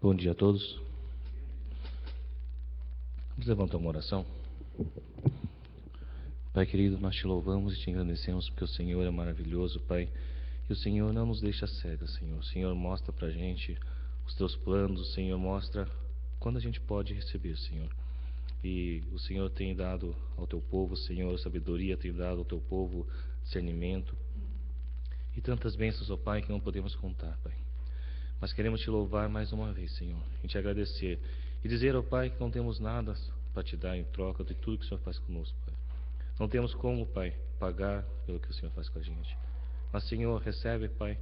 Bom dia a todos. Vamos levantar uma oração. Pai querido, nós te louvamos e te agradecemos porque o Senhor é maravilhoso, Pai. E o Senhor não nos deixa cegos, Senhor. O Senhor mostra pra gente os teus planos, o Senhor mostra quando a gente pode receber, Senhor. E o Senhor tem dado ao teu povo, Senhor, sabedoria, tem dado ao teu povo discernimento. E tantas bênçãos, ó Pai, que não podemos contar, Pai. Mas queremos te louvar mais uma vez, Senhor, e te agradecer. E dizer, ó Pai, que não temos nada para te dar em troca de tudo que o Senhor faz conosco, Pai. Não temos como, Pai, pagar pelo que o Senhor faz com a gente. Mas, Senhor, recebe, Pai,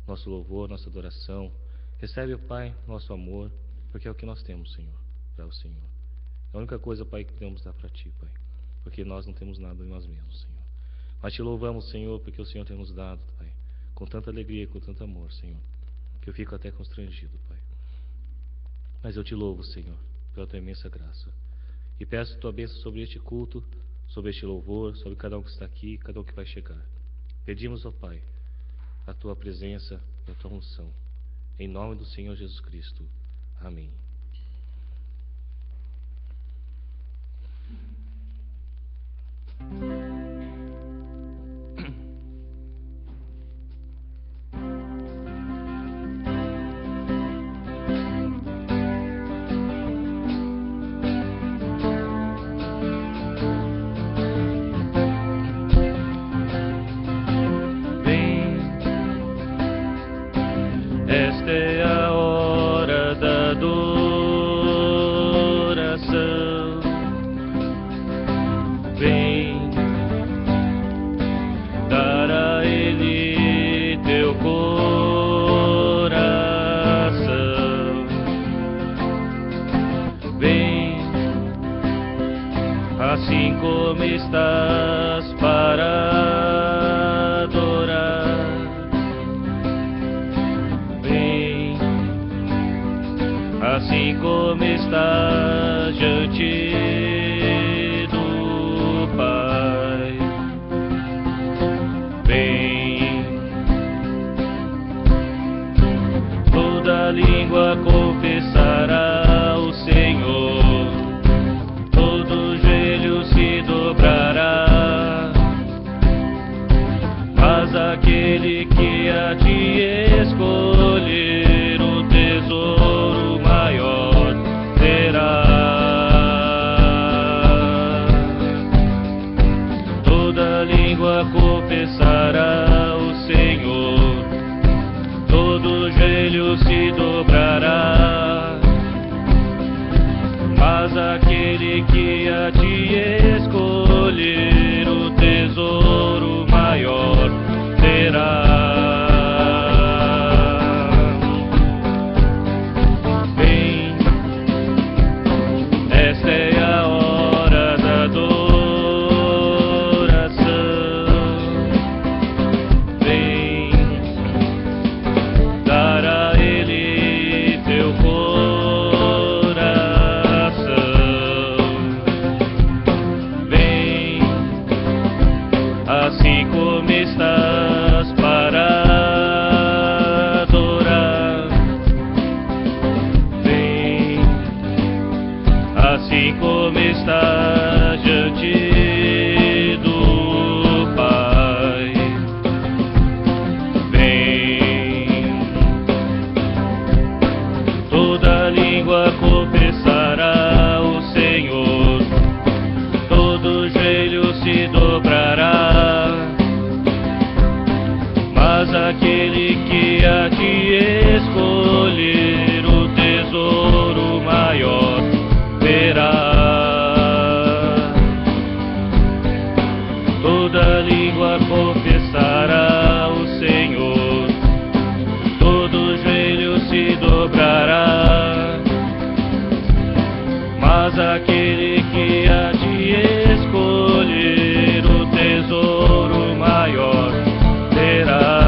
nosso louvor, nossa adoração. Recebe, Pai, nosso amor, porque é o que nós temos, Senhor, para o Senhor. É a única coisa, Pai, que podemos dar para Ti, Pai, porque nós não temos nada em nós mesmos, Senhor. Mas te louvamos, Senhor, porque o Senhor tem nos dado, Pai, com tanta alegria, com tanto amor, Senhor, que eu fico até constrangido, Pai. Mas eu te louvo, Senhor, pela Tua imensa graça. E peço Tua bênção sobre este culto, sobre este louvor, sobre cada um que está aqui, cada um que vai chegar. Pedimos, ó Pai, a Tua presença e a Tua unção. Em nome do Senhor Jesus Cristo. Amém. Assim como estás para adorar, vem. Assim como estás diante do Pai, vem. Toda língua confessará o Senhor. Mas aquele que há de escolher o tesouro maior terá. Toda língua confessará o Senhor, todo joelho se dobrará. Mas aquele que há de escolher o tesouro maior terá. Vem, esta é a hora da adoração. Vem, dar a Ele teu assim como estás para adorar, vem. Assim como estás diante do Pai, vem. Toda língua confessará o Senhor, todo joelho se dobrará. Mas aquele que há de escolher o tesouro maior terá. Toda língua confessará o Senhor, todo joelho se dobrará. Mas aquele que há de escolher o tesouro maior terá.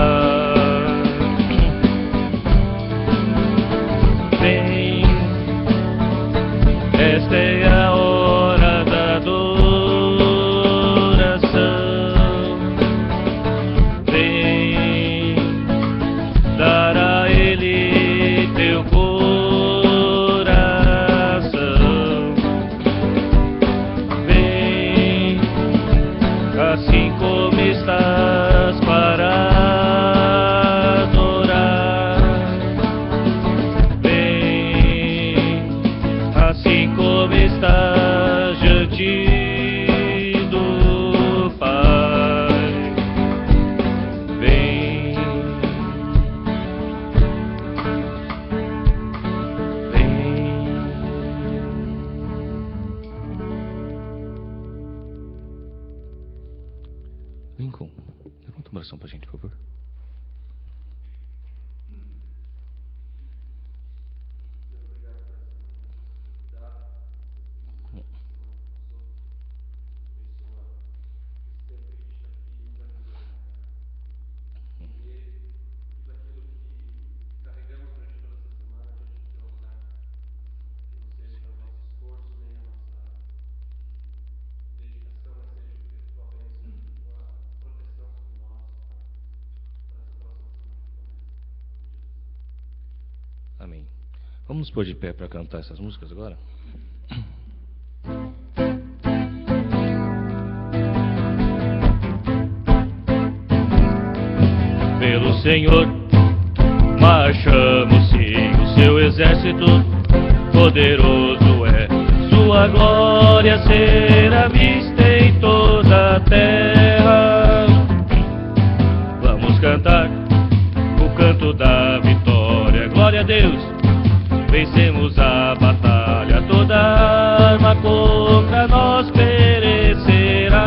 Vamos nos pôr de pé para cantar essas músicas agora? Pelo Senhor marchamos, sim, o seu exército poderoso é. Sua glória será vista em toda a terra. Vamos cantar o canto da vitória. Glória a Deus, vencemos a batalha. Toda arma contra nós perecerá.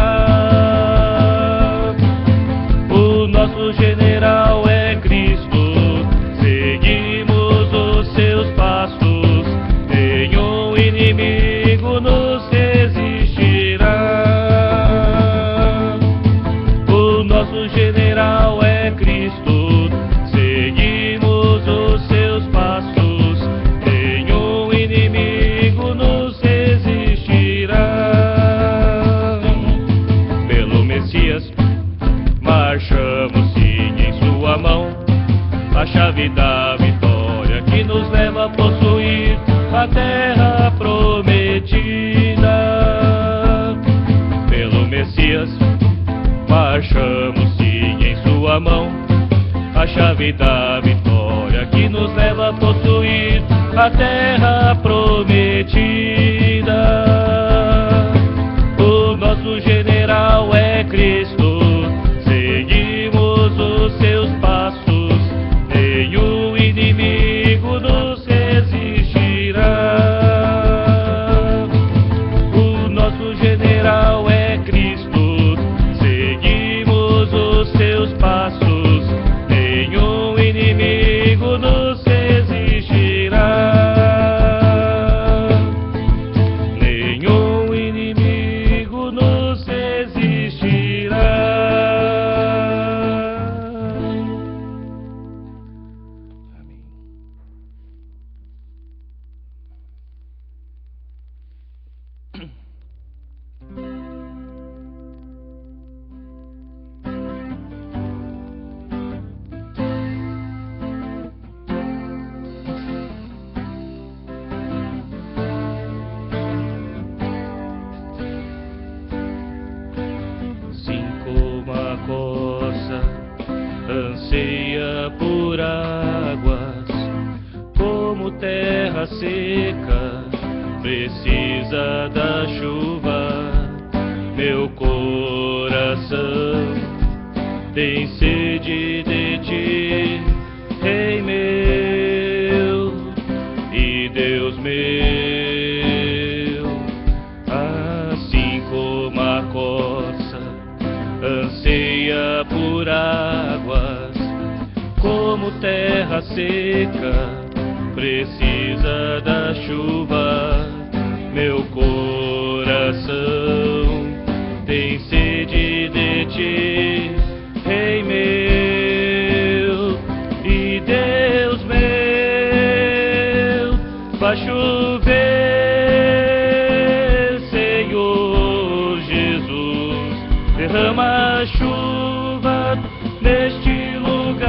O nosso general é Cristo, seguimos os seus passos. Nenhum inimigo nos resistirá. O nosso general é Cristo, seguimos os seus passos. Nenhum inimigo nos resistirá. Pelo Messias marchamos, sim, em sua mão a chave da vitória que nos leva a possuir a terra prometida. Pelo Messias marchamos, sim, em sua mão a chave da vitória que nos leva a possuir a terra prometida. O nosso general é Cristo, seguimos os seus passos. Nenhum inimigo nos resistirá. O nosso general é Cristo, seguimos os seus passos. Nenhum inimigo nos resistirá. Nenhum inimigo nos resistirá. Amém. Como a corça anseia por águas, como terra seca precisa da chuva. Meu coração tem sede de ti, Rei meu e Deus meu. Assim como a corça anseia por águas, como terra seca precisa da chuva. Meu coração tem sede de ti, Rei meu e Deus meu. Faz chover, Senhor Jesus, derrama a chuva neste lugar.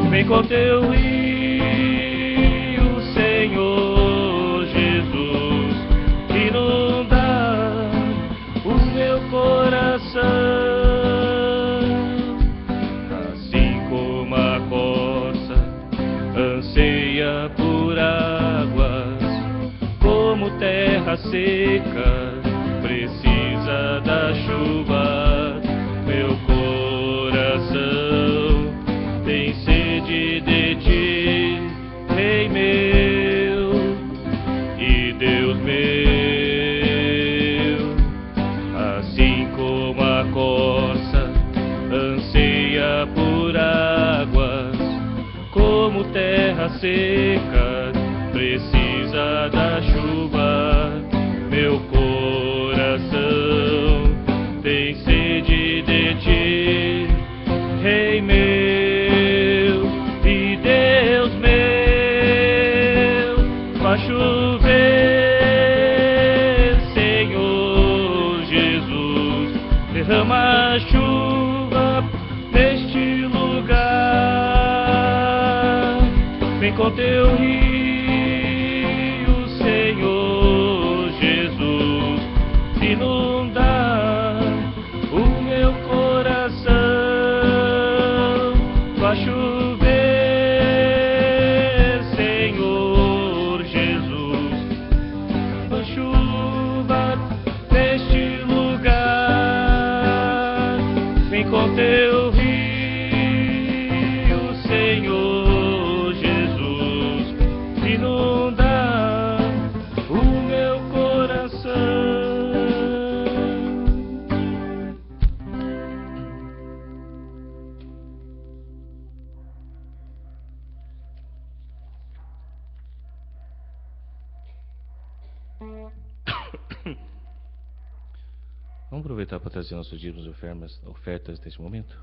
Vem com teu rio, Senhor Jesus, inunda o meu coração. Assim como a corça anseia por águas, como terra seca precisa da chuva. Meu coração tem sede de ti, Rei meu e Deus meu. Assim como a corça anseia por águas, como terra seca precisa da chuva. Meu coração tem sede de ti, Rei meu e Deus meu. Faz chover, Senhor Jesus, derrama a chuva neste lugar. com teu rio, Senhor Jesus, inundar o meu coração. Faz chover, Senhor Jesus, faz chuva neste lugar. Vem com teu rio, Senhor Jesus, inundar o meu coração. Vamos aproveitar para trazer nossos dízimos e ofertas neste momento?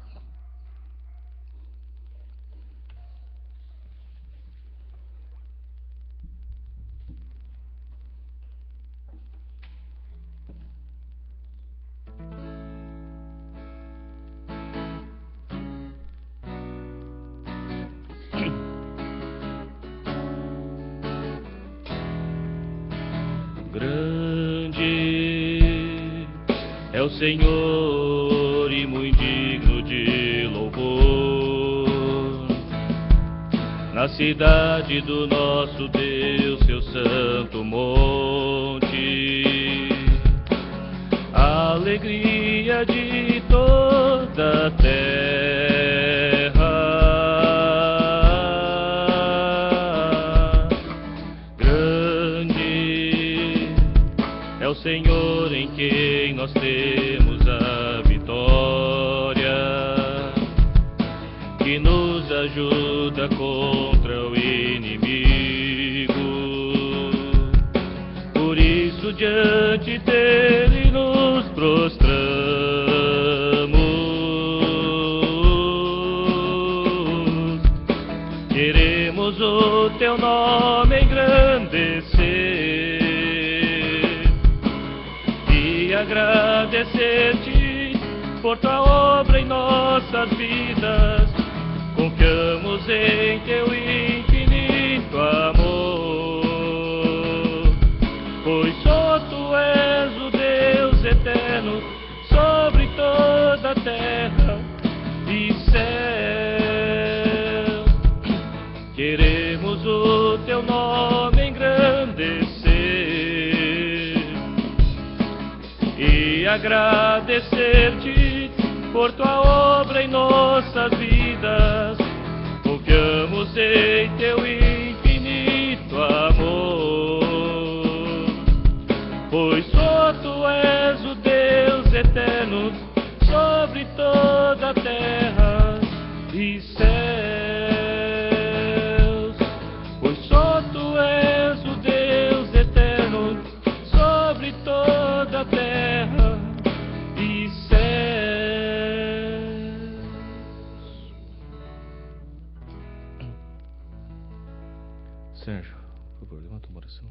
Grande é o Senhor e muito digno de louvor, na cidade do nosso Deus, seu santo monte, a alegria de toda a terra. Grande é o Senhor em quem nós temos a vitória, que nos ajuda contra o inimigo. Por isso diante dele nos prostramos, queremos o teu nome engrandecer e agradecer-te por tua obra em nossas vidas. Confiamos em teu infinito amor, pois só tu és o Deus eterno sobre toda a terra e céu. Queremos o teu nome engrandecer e agradecer-te por tua obra em nossas vidas. Confiamos em teu infinito amor, pois só tu és o Deus eterno sobre toda a terra e céus. Pois só tu és o Deus eterno sobre toda a terra e céus. Sérgio, por favor, levanta uma oração.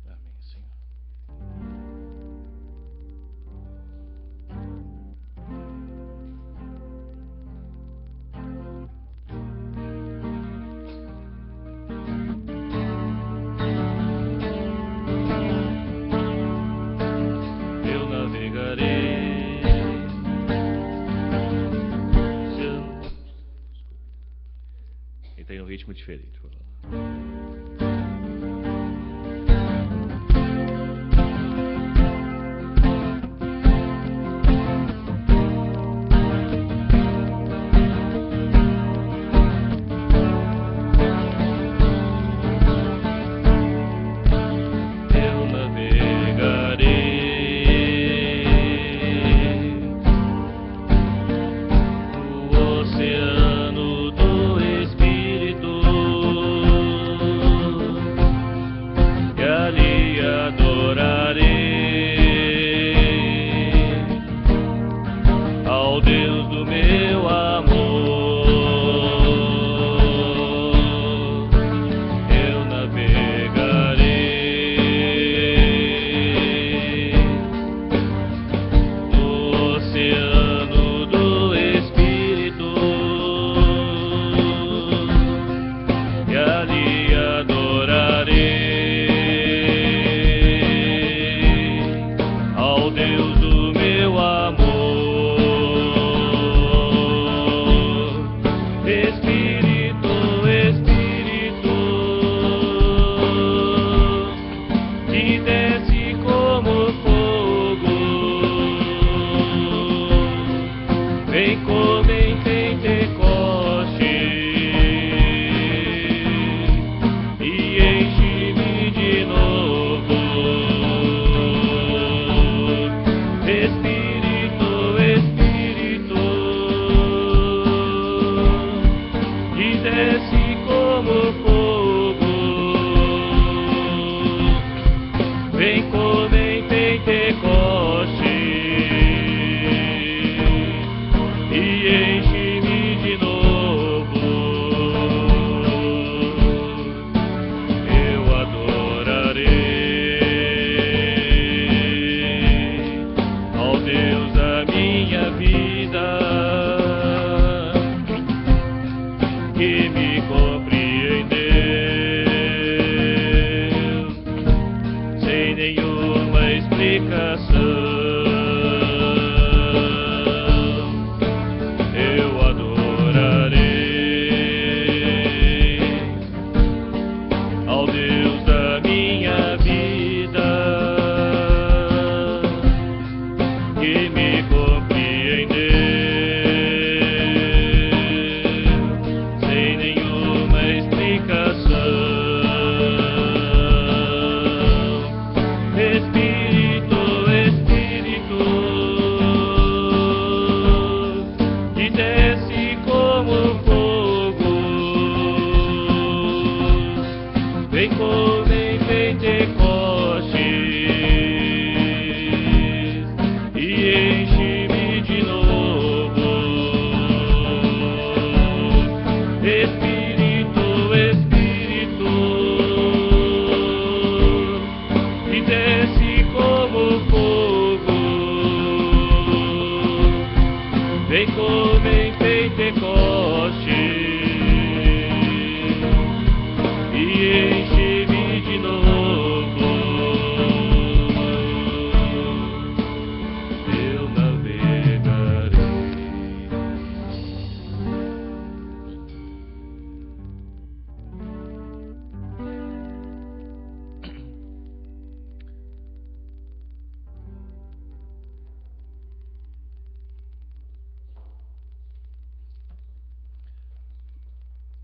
Amém, Senhor. Eu navegarei. Ele tem um ritmo diferente. Vou falar.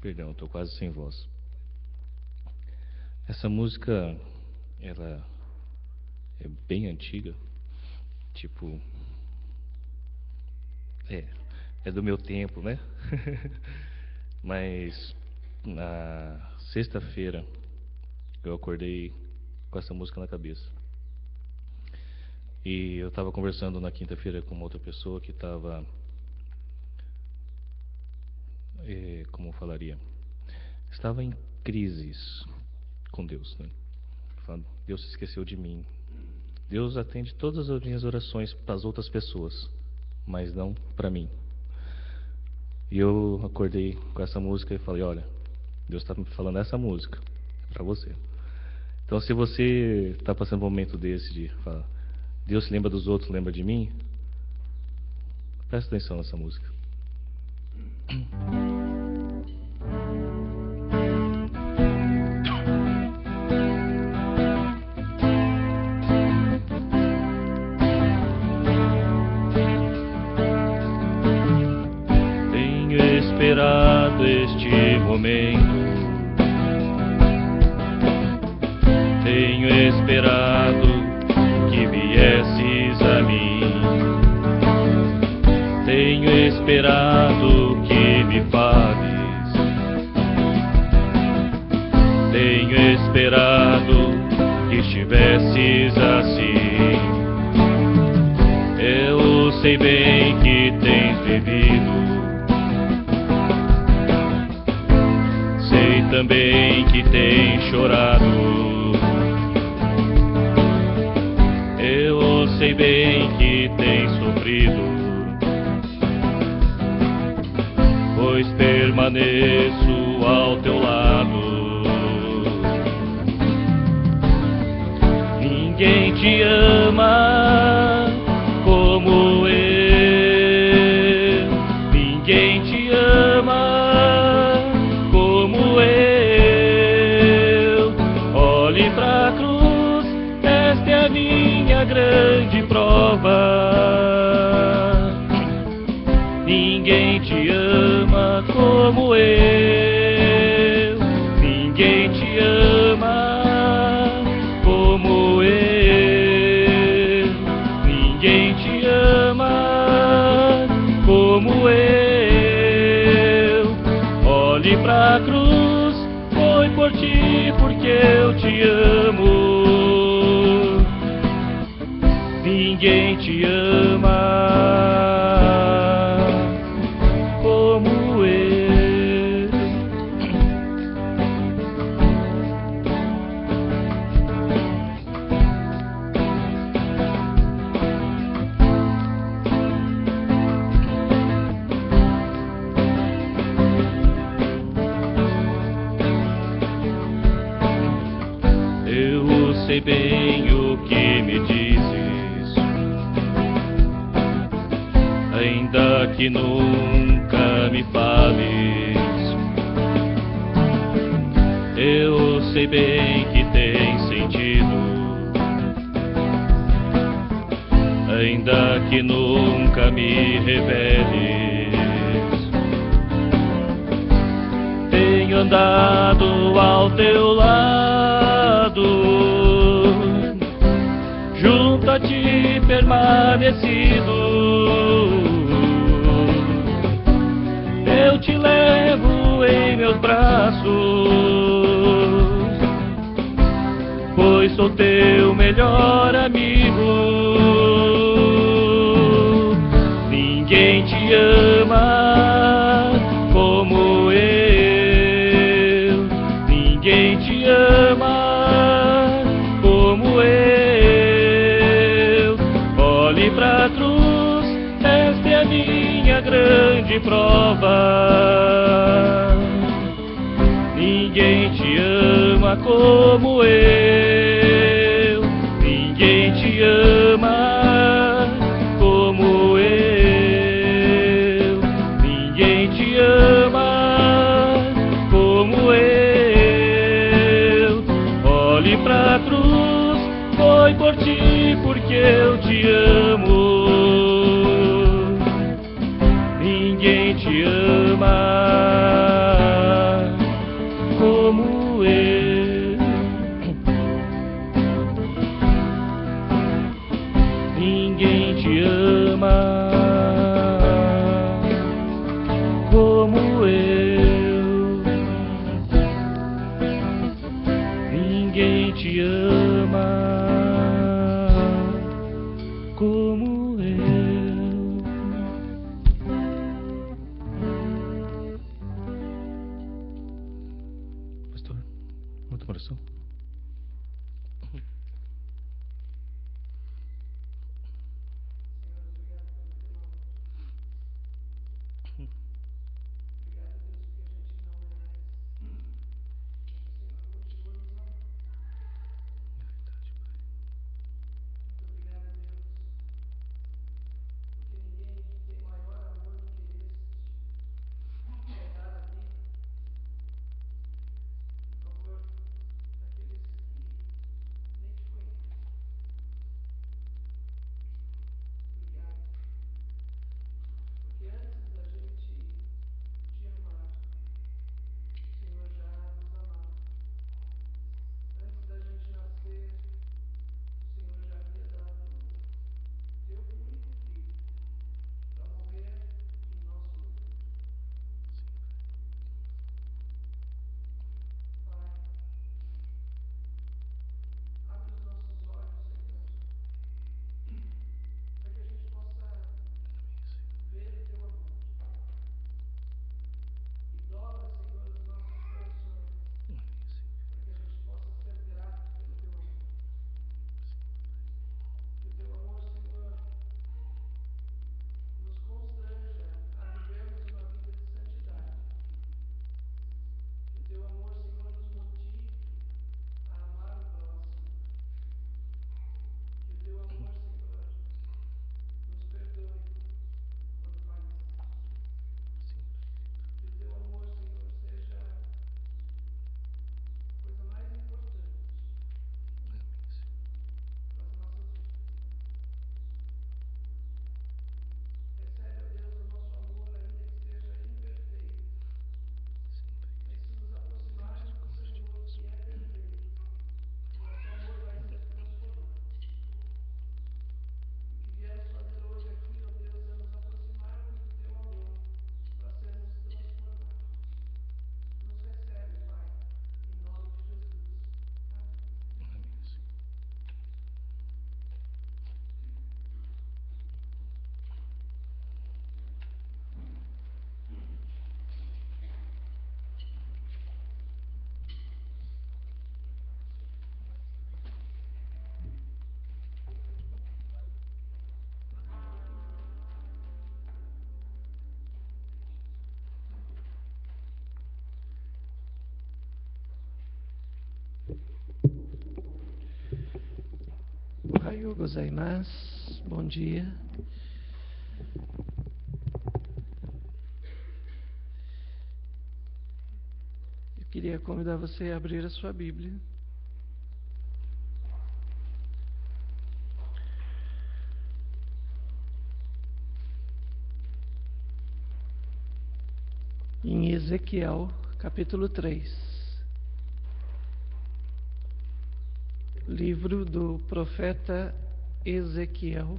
Perdão, estou quase sem voz. Essa música, ela é bem antiga, tipo, é do meu tempo, né? Mas na sexta-feira eu acordei com essa música na cabeça. E eu estava conversando na quinta-feira com uma outra pessoa que estava, como eu falaria, estava em crises com Deus, né? Falando, Deus se esqueceu de mim. Deus atende todas as minhas orações para as outras pessoas, mas não para mim. E eu acordei com essa música e falei, olha, Deus está me falando essa música para você. Então, se você está passando um momento desse de falar, Deus se lembra dos outros, lembra de mim, presta atenção nessa música. momento. Tenho esperado que viesses a mim. Tenho esperado que me fales. Tenho esperado que estivesses assim. Eu sei bem que tens vivido. Sei também que tens chorado. Eu sei bem que tens sofrido, pois permaneço ao teu lado. Ninguém te ama como eu. Ninguém te ama como eu. Olhe pra cruz, esta é a minha grande prova. Ninguém te ama como eu. Ninguém te ama como eu. Ninguém te ama como eu. Olhe pra cruz, foi por ti porque eu te amo. Ninguém te ama como eu. Eu sei bem o que me dizes, ainda que nunca me fales. Eu sei bem que tem sentido, ainda que nunca me reveles. Tenho andado ao teu lado, junto a ti permanecido. Eu te levo em meus braços, pois sou teu melhor amigo. Ninguém te ama como eu. Ninguém te ama como eu. Olhe pra cruz, esta é a minha grande prova. Ninguém te ama como eu. Ninguém te ama como eu. Ninguém te ama como eu. Olhe pra cruz, foi por ti porque eu te amo. Ninguém te ama como eu. Ninguém te ama como eu. Ninguém te ama como eu. Pastor, muita oração. Ohayou gozaimasu. Bom dia. Eu queria convidar você a abrir a sua Bíblia em Ezequiel, capítulo 3. Livro do profeta Ezequiel,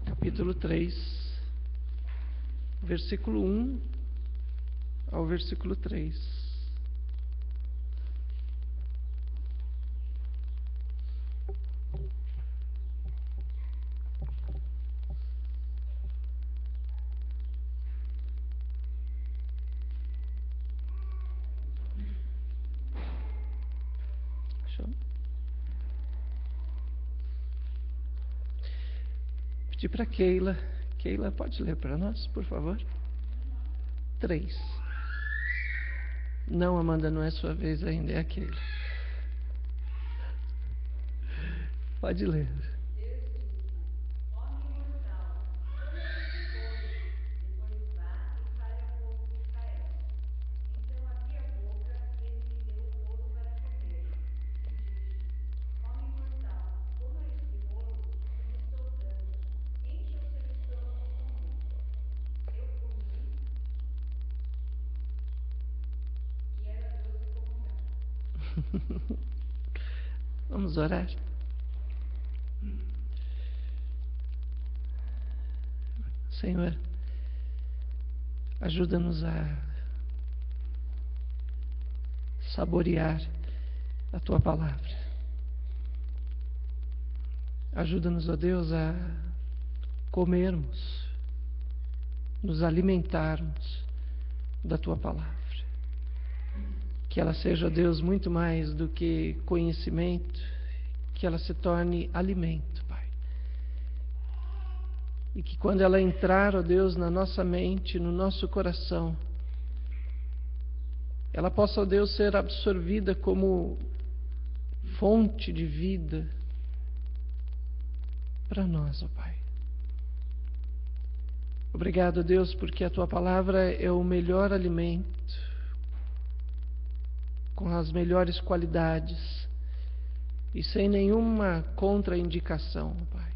capítulo 3, versículo 1 ao versículo 3. Pedir para Keila. Keila, pode ler para nós, por favor? 3. Não, Amanda, não é sua vez ainda, é a Keila. Pode ler. Vamos orar. Senhor, ajuda-nos a saborear a Tua palavra. Ajuda-nos, ó Deus, a comermos, nos alimentarmos da Tua palavra. Que ela seja, ó Deus, muito mais do que conhecimento, que ela se torne alimento, Pai. E que quando ela entrar, ó Deus, na nossa mente, no nosso coração, ela possa, ó Deus, ser absorvida como fonte de vida para nós, ó Pai. Obrigado, ó Deus, porque a Tua palavra é o melhor alimento, com as melhores qualidades e sem nenhuma contraindicação, Pai.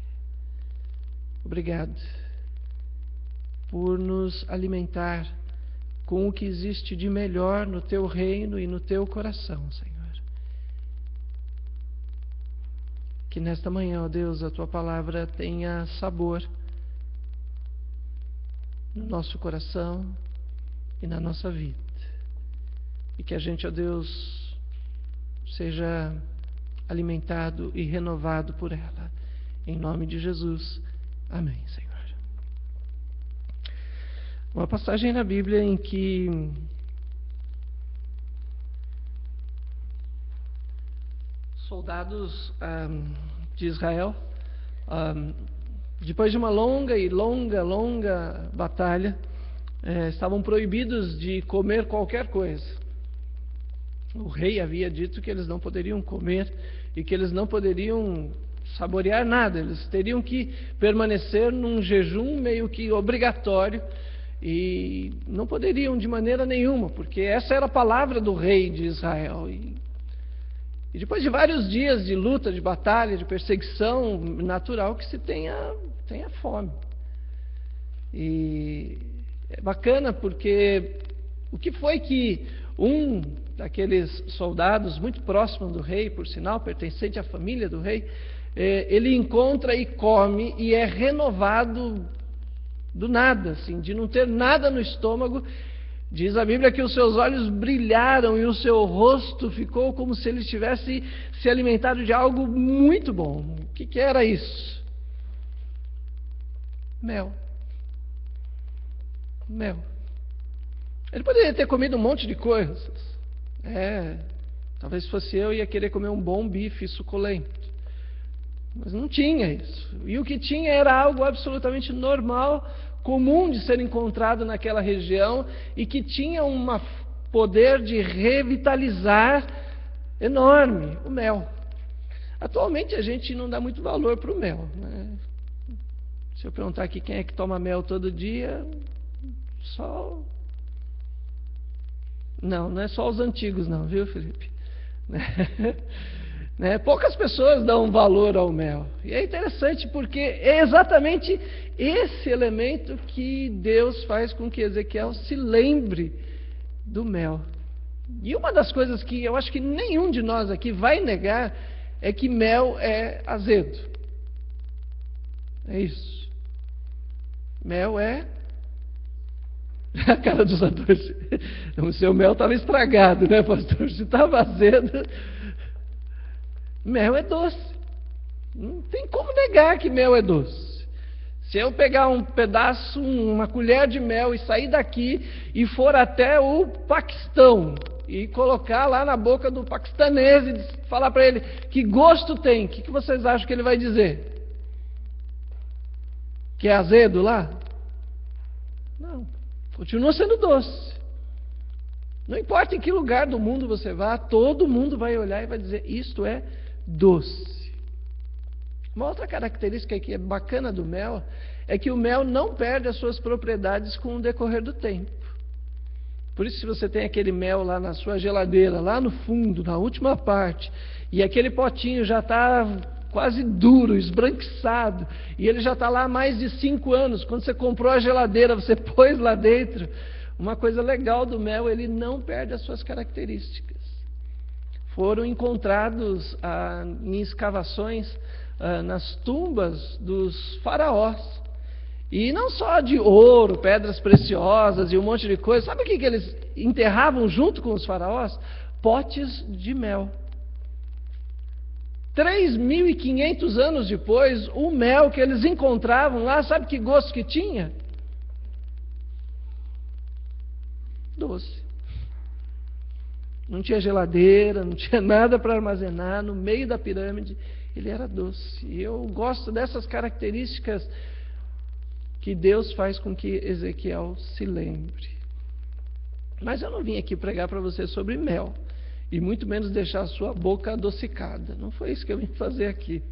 Obrigado por nos alimentar com o que existe de melhor no Teu reino e no Teu coração, Senhor. Que nesta manhã, ó Deus, a Tua palavra tenha sabor no nosso coração e na nossa vida. E que a gente, ó Deus, seja alimentado e renovado por ela. Em nome de Jesus. Amém, Senhor. Uma passagem na Bíblia em que soldados de Israel, depois de uma longa batalha, estavam proibidos de comer qualquer coisa. O rei havia dito que eles não poderiam comer e que eles não poderiam saborear nada. Eles teriam que permanecer num jejum meio que obrigatório e não poderiam de maneira nenhuma, porque essa era a palavra do rei de Israel. E depois de vários dias de luta, de batalha, de perseguição, natural que se tenha fome. E é bacana porque o que foi que um daqueles soldados muito próximo do rei, por sinal, pertencente à família do rei, ele encontra e come e é renovado do nada, assim, de não ter nada no estômago. Diz a Bíblia que os seus olhos brilharam e o seu rosto ficou como se ele tivesse se alimentado de algo muito bom. O que era isso? Mel. Ele poderia ter comido um monte de coisas. Talvez fosse eu, ia querer comer um bom bife suculento. Mas não tinha isso. E o que tinha era algo absolutamente normal, comum de ser encontrado naquela região e que tinha um poder de revitalizar enorme, o mel. Atualmente a gente não dá muito valor para o mel, né? Se eu perguntar aqui quem é que toma mel todo dia, só... Não é só os antigos não, viu, Felipe? Poucas pessoas dão valor ao mel. E é interessante porque é exatamente esse elemento que Deus faz com que Ezequiel se lembre do mel. E uma das coisas que eu acho que nenhum de nós aqui vai negar é que mel é azedo. É isso. Mel é... A cara dos atores. O seu mel estava estragado, né, pastor? Se estava azedo... Mel é doce. Não tem como negar que mel é doce. Se eu pegar um pedaço, uma colher de mel e sair daqui e for até o Paquistão e colocar lá na boca do paquistanês e falar para ele que gosto tem, o que vocês acham que ele vai dizer? Que é azedo lá? Não, continua sendo doce. Não importa em que lugar do mundo você vá, todo mundo vai olhar e vai dizer, isto é doce. Uma outra característica que é bacana do mel é que o mel não perde as suas propriedades com o decorrer do tempo. Por isso, se você tem aquele mel lá na sua geladeira, lá no fundo, na última parte, e aquele potinho já está quase duro, esbranquiçado, e ele já está lá há mais de 5 anos, quando você comprou a geladeira, você pôs lá dentro, uma coisa legal do mel, ele não perde as suas características. Foram encontrados em escavações nas tumbas dos faraós. E não só de ouro, pedras preciosas e um monte de coisa. Sabe o que eles enterravam junto com os faraós? Potes de mel. 3.500 anos depois, o mel que eles encontravam lá, sabe que gosto que tinha? Doce. Não tinha geladeira, não tinha nada para armazenar, no meio da pirâmide, ele era doce. E eu gosto dessas características que Deus faz com que Ezequiel se lembre. Mas eu não vim aqui pregar para você sobre mel, e muito menos deixar a sua boca adocicada. Não foi isso que eu vim fazer aqui.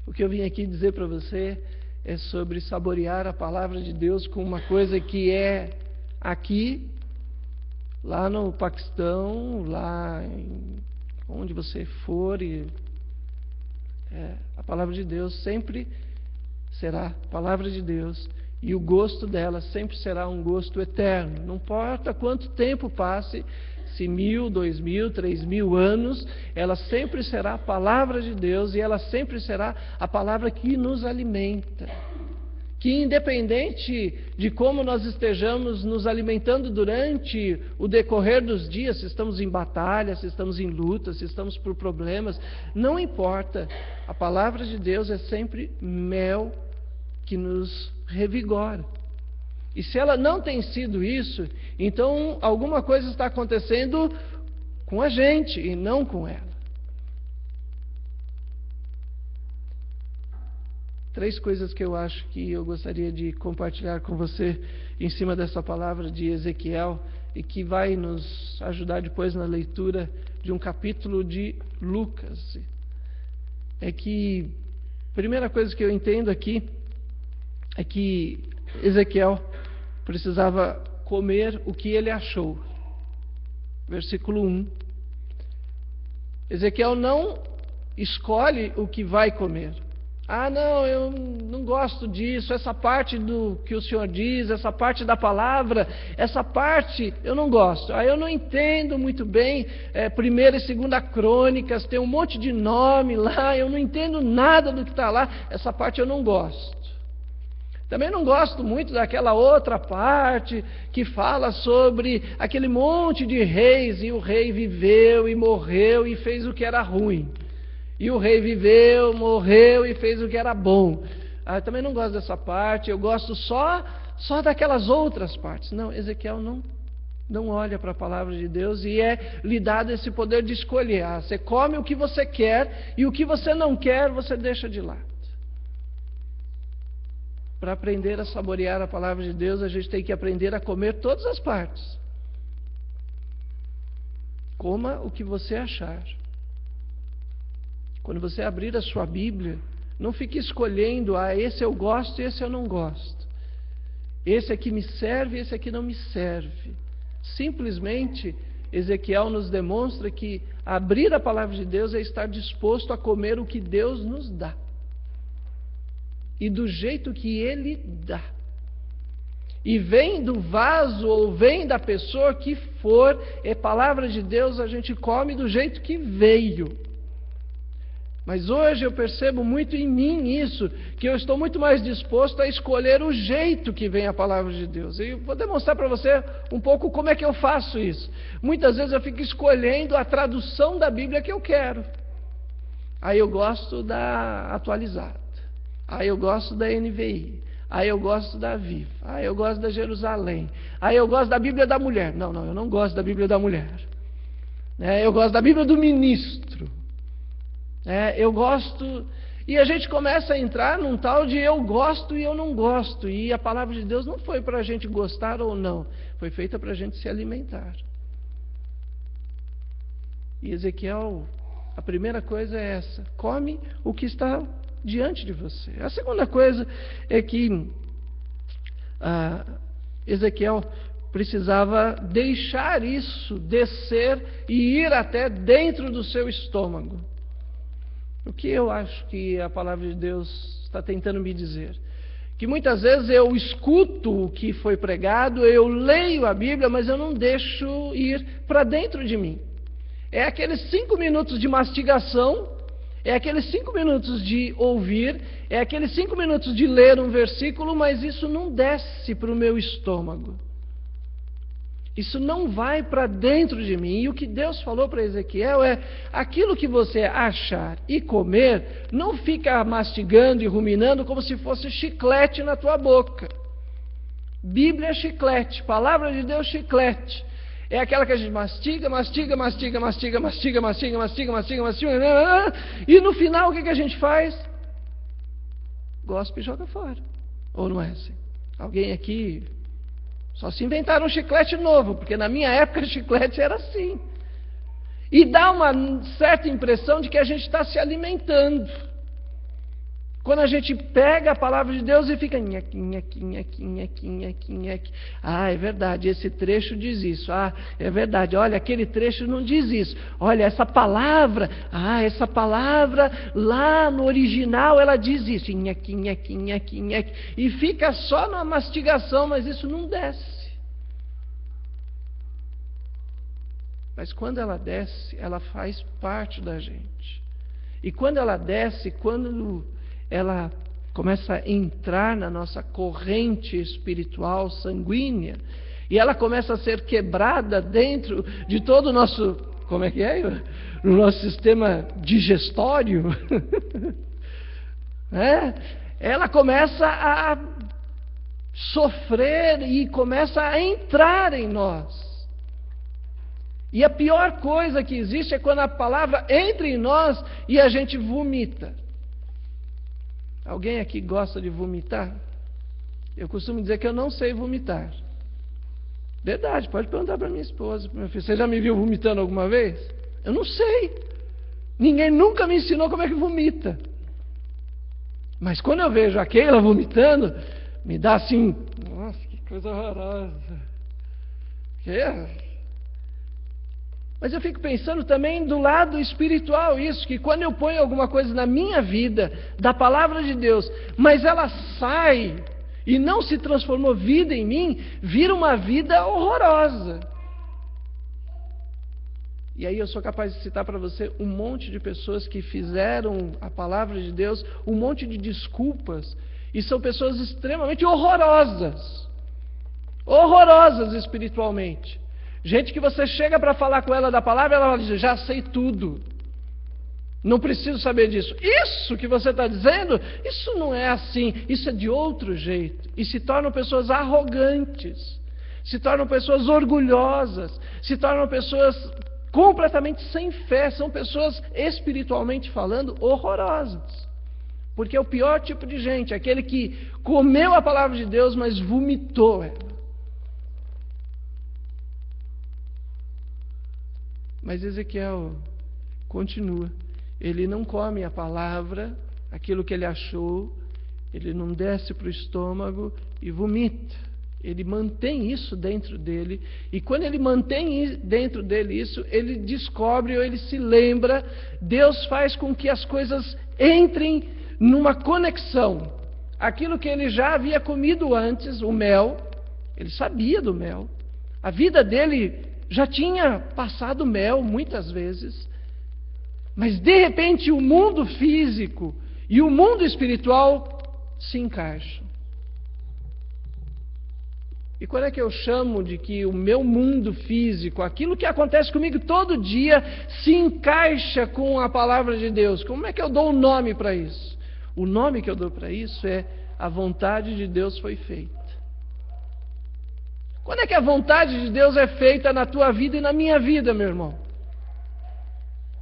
O que eu vim aqui dizer para você é sobre saborear a palavra de Deus com uma coisa que é aqui, lá no Paquistão, lá onde você for, a palavra de Deus sempre será a palavra de Deus, e o gosto dela sempre será um gosto eterno. Não importa quanto tempo passe, se 1.000, 2.000, 3.000 anos, ela sempre será a palavra de Deus, e ela sempre será a palavra que nos alimenta. Que independente de como nós estejamos nos alimentando durante o decorrer dos dias, se estamos em batalha, se estamos em luta, se estamos por problemas, não importa, a palavra de Deus é sempre mel que nos revigora. E se ela não tem sido isso, então alguma coisa está acontecendo com a gente e não com ela. 3 coisas que eu acho que eu gostaria de compartilhar com você em cima dessa palavra de Ezequiel e que vai nos ajudar depois na leitura de um capítulo de Lucas. É que, primeira coisa que eu entendo aqui é que Ezequiel precisava comer o que ele achou. Versículo 1. Ezequiel não escolhe o que vai comer. Ah, não, eu não gosto disso, essa parte do que o Senhor diz, essa parte da palavra, essa parte eu não gosto. Ah, eu não entendo muito bem, 1ª e 2ª Crônicas, tem um monte de nome lá, eu não entendo nada do que está lá, essa parte eu não gosto. Também não gosto muito daquela outra parte que fala sobre aquele monte de reis, e o rei viveu e morreu e fez o que era ruim. E o rei viveu, morreu e fez o que era bom. Eu também não gosto dessa parte, eu gosto só daquelas outras partes. Não, Ezequiel não olha para a palavra de Deus e lhe dado esse poder de escolher. Você come o que você quer e o que você não quer, você deixa de lado. Para aprender a saborear a palavra de Deus, a gente tem que aprender a comer todas as partes. Coma o que você achar. Quando você abrir a sua Bíblia, não fique escolhendo, esse eu gosto e esse eu não gosto. Esse aqui me serve e esse aqui não me serve. Simplesmente, Ezequiel nos demonstra que abrir a palavra de Deus é estar disposto a comer o que Deus nos dá. E do jeito que Ele dá. E vem do vaso ou vem da pessoa que for, é palavra de Deus, a gente come do jeito que veio. Mas hoje eu percebo muito em mim isso, que eu estou muito mais disposto a escolher o jeito que vem a palavra de Deus. E eu vou demonstrar para você um pouco como é que eu faço isso. Muitas vezes eu fico escolhendo a tradução da Bíblia que eu quero. Aí eu gosto da atualizada. Aí eu gosto da NVI. Aí eu gosto da Viva. Aí eu gosto da Jerusalém. Aí eu gosto da Bíblia da mulher. Não, eu não gosto da Bíblia da mulher. Eu gosto da Bíblia do ministro. Eu gosto... E a gente começa a entrar num tal de eu gosto e eu não gosto. E a palavra de Deus não foi para a gente gostar ou não. Foi feita para a gente se alimentar. E Ezequiel, a primeira coisa é essa. Come o que está diante de você. A segunda coisa é que Ezequiel precisava deixar isso descer e ir até dentro do seu estômago. O que eu acho que a palavra de Deus está tentando me dizer? Que muitas vezes eu escuto o que foi pregado, eu leio a Bíblia, mas eu não deixo ir para dentro de mim. É aqueles 5 minutos de mastigação, é aqueles 5 minutos de ouvir, é aqueles 5 minutos de ler um versículo, mas isso não desce para o meu estômago. Isso não vai para dentro de mim. E o que Deus falou para Ezequiel é: aquilo que você achar e comer, não fica mastigando e ruminando como se fosse chiclete na tua boca. Bíblia é chiclete, palavra de Deus chiclete. É aquela que a gente mastiga, e no final o que a gente faz? Gospe e joga fora. Ou não é assim? Alguém aqui... Só se inventaram um chiclete novo, porque na minha época chiclete era assim. E dá uma certa impressão de que a gente está se alimentando. Quando a gente pega a palavra de Deus e fica... é verdade, esse trecho diz isso. É verdade, olha, aquele trecho não diz isso. Olha, essa palavra lá no original ela diz isso. E fica só na mastigação, mas isso não desce. Mas quando ela desce, ela faz parte da gente. E quando ela desce, quando ela começa a entrar na nossa corrente espiritual sanguínea, e ela começa a ser quebrada dentro de todo o nosso, no nosso sistema digestório, ela começa a sofrer e começa a entrar em nós. E a pior coisa que existe é quando a palavra entra em nós e a gente vomita. Alguém aqui gosta de vomitar? Eu costumo dizer que eu não sei vomitar. Verdade, pode perguntar para minha esposa, para meu filho. Você já me viu vomitando alguma vez? Eu não sei. Ninguém nunca me ensinou como é que vomita. Mas quando eu vejo a Keila vomitando, me dá assim... Nossa, que coisa horrorosa. Mas eu fico pensando também do lado espiritual isso, que quando eu ponho alguma coisa na minha vida, da palavra de Deus, mas ela sai e não se transformou vida em mim, vira uma vida horrorosa. E aí eu sou capaz de citar para você um monte de pessoas que fizeram a palavra de Deus, um monte de desculpas, e são pessoas extremamente horrorosas. Horrorosas espiritualmente. Gente que você chega para falar com ela da palavra, ela diz: já sei tudo. Não preciso saber disso. Isso que você está dizendo, isso não é assim. Isso é de outro jeito. E se tornam pessoas arrogantes. Se tornam pessoas orgulhosas. Se tornam pessoas completamente sem fé. São pessoas, espiritualmente falando, horrorosas. Porque é o pior tipo de gente. Aquele que comeu a palavra de Deus, mas vomitou ela. Mas Ezequiel continua. ele não come a palavra, aquilo que ele achou, ele não desce para o estômago e vomita. Ele mantém isso dentro dele, e quando ele mantém dentro dele isso, ele descobre ou ele se lembra, Deus faz com que as coisas entrem numa conexão. Aquilo que ele já havia comido antes, o mel, ele sabia do mel, a vida dele já tinha passado mel muitas vezes, mas de repente o mundo físico e o mundo espiritual se encaixam. E quando é que eu chamo de que o meu mundo físico, aquilo que acontece comigo todo dia, se encaixa com a palavra de Deus? Como é que eu dou um nome para isso? O nome que eu dou para isso é: a vontade de Deus foi feita. Quando é que a vontade de Deus é feita na tua vida e na minha vida, meu irmão?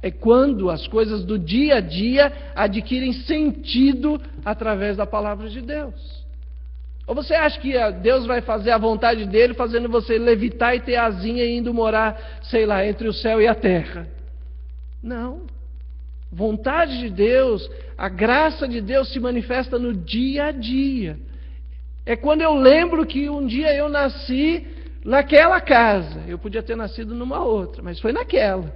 É quando as coisas do dia a dia adquirem sentido através da palavra de Deus. Ou você acha que Deus vai fazer a vontade dele fazendo você levitar e ter asinha e indo morar, sei lá, entre o céu e a terra? Não. Vontade de Deus, a graça de Deus se manifesta no dia a dia. É quando eu lembro que um dia eu nasci naquela casa. Eu podia ter nascido numa outra, mas foi naquela.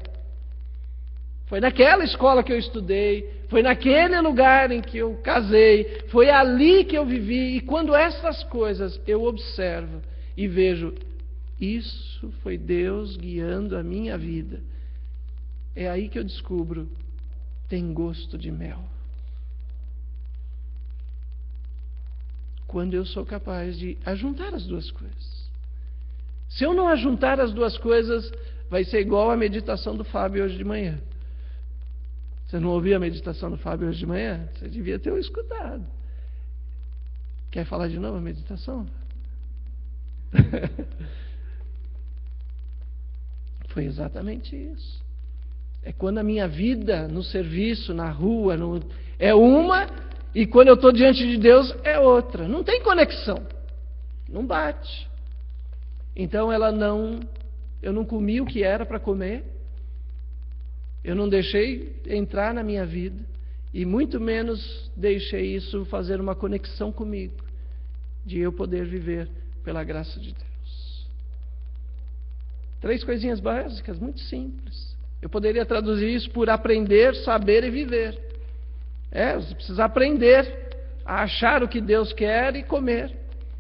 Foi naquela escola que eu estudei, foi naquele lugar em que eu casei, foi ali que eu vivi. E quando essas coisas eu observo e vejo, isso foi Deus guiando a minha vida, é aí que eu descubro, tem gosto de mel. Quando eu sou capaz de ajuntar as duas coisas. Se eu não ajuntar as duas coisas, vai ser igual a meditação do Fábio hoje de manhã. Você não ouviu a meditação do Fábio hoje de manhã? Você devia ter escutado. Quer falar de novo a meditação? Foi exatamente isso. É quando a minha vida no serviço, na rua, é uma, e quando eu estou diante de Deus é outra. Não tem conexão. Não bate. Então eu não comi o que era para comer. Eu não deixei entrar na minha vida e muito menos deixei isso fazer uma conexão comigo, de eu poder viver pela graça de Deus. 3 coisinhas básicas, muito simples. Eu poderia traduzir isso por aprender, saber e viver. Você precisa aprender a achar o que Deus quer e comer.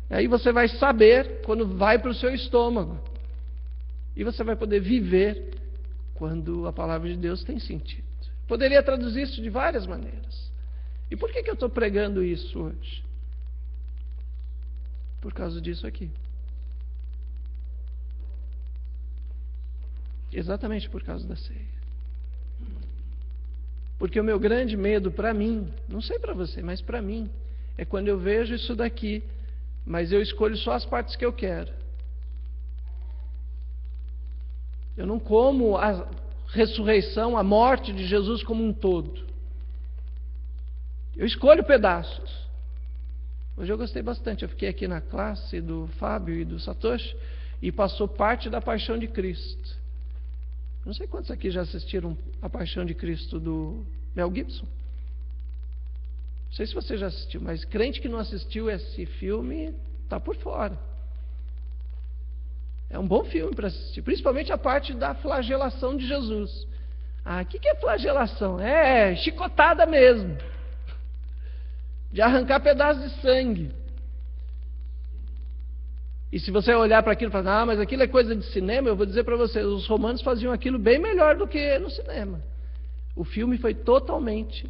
Aí você vai saber quando vai para o seu estômago. E você vai poder viver quando a palavra de Deus tem sentido. Poderia traduzir isso de várias maneiras. E por que eu estou pregando isso hoje? Por causa disso aqui. Exatamente por causa da ceia. Porque o meu grande medo para mim, não sei para você, mas para mim, é quando eu vejo isso daqui, mas eu escolho só as partes que eu quero. Eu não como a ressurreição, a morte de Jesus como um todo. Eu escolho pedaços. Hoje eu gostei bastante. Eu fiquei aqui na classe do Fábio e do Satoshi e passou parte da Paixão de Cristo. Não sei quantos aqui já assistiram a Paixão de Cristo do Mel Gibson. Não sei se você já assistiu, mas crente que não assistiu esse filme está por fora. É um bom filme para assistir, principalmente a parte da flagelação de Jesus. O que é flagelação? É chicotada mesmo, de arrancar pedaços de sangue. E se você olhar para aquilo e falar, mas aquilo é coisa de cinema, eu vou dizer para você, os romanos faziam aquilo bem melhor do que no cinema. O filme foi totalmente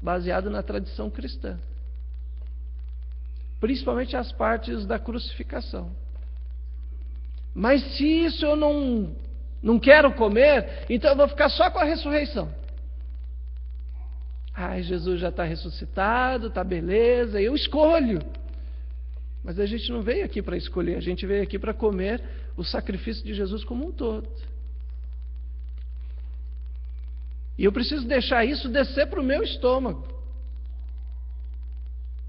baseado na tradição cristã. Principalmente as partes da crucificação. Mas se isso eu não quero comer, então eu vou ficar só com a ressurreição. Jesus já está ressuscitado, está beleza, eu escolho. Mas a gente não veio aqui para escolher, a gente veio aqui para comer o sacrifício de Jesus como um todo. E eu preciso deixar isso descer para o meu estômago.